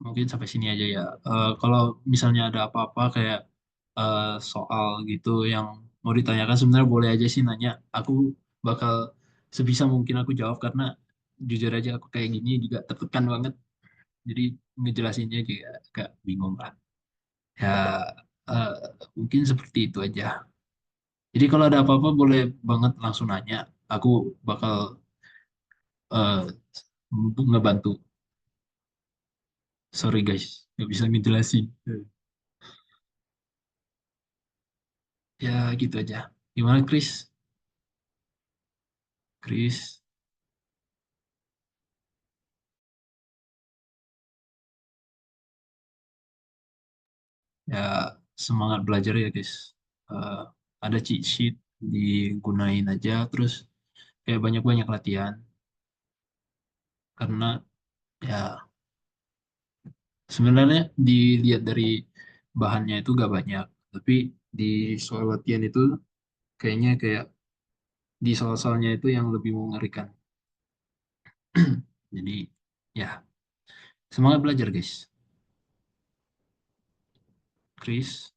Speaker 1: Mungkin sampai sini aja ya. Kalau misalnya ada apa-apa kayak eh, soal gitu yang mau ditanyakan sebenarnya boleh aja sih nanya. Aku bakal sebisa mungkin aku jawab karena jujur aja aku kayak gini juga tertekan banget. Jadi ngejelasinnya juga agak bingung lah. Ya eh, mungkin seperti itu aja. Jadi kalau ada apa-apa boleh banget langsung nanya. Aku bakal eh, ngebantu. Sorry guys, nggak bisa ngejelasin. Ya gitu aja. Gimana Chris? Chris, ya semangat belajar ya guys. Eh, ada cheat sheet digunain aja, terus kayak banyak-banyak latihan. Karena ya sebenarnya dilihat dari bahannya itu gak banyak, tapi di soal latihan itu kayaknya kayak di soal-soalnya itu yang lebih mengerikan. Jadi ya, semangat belajar guys. Chris.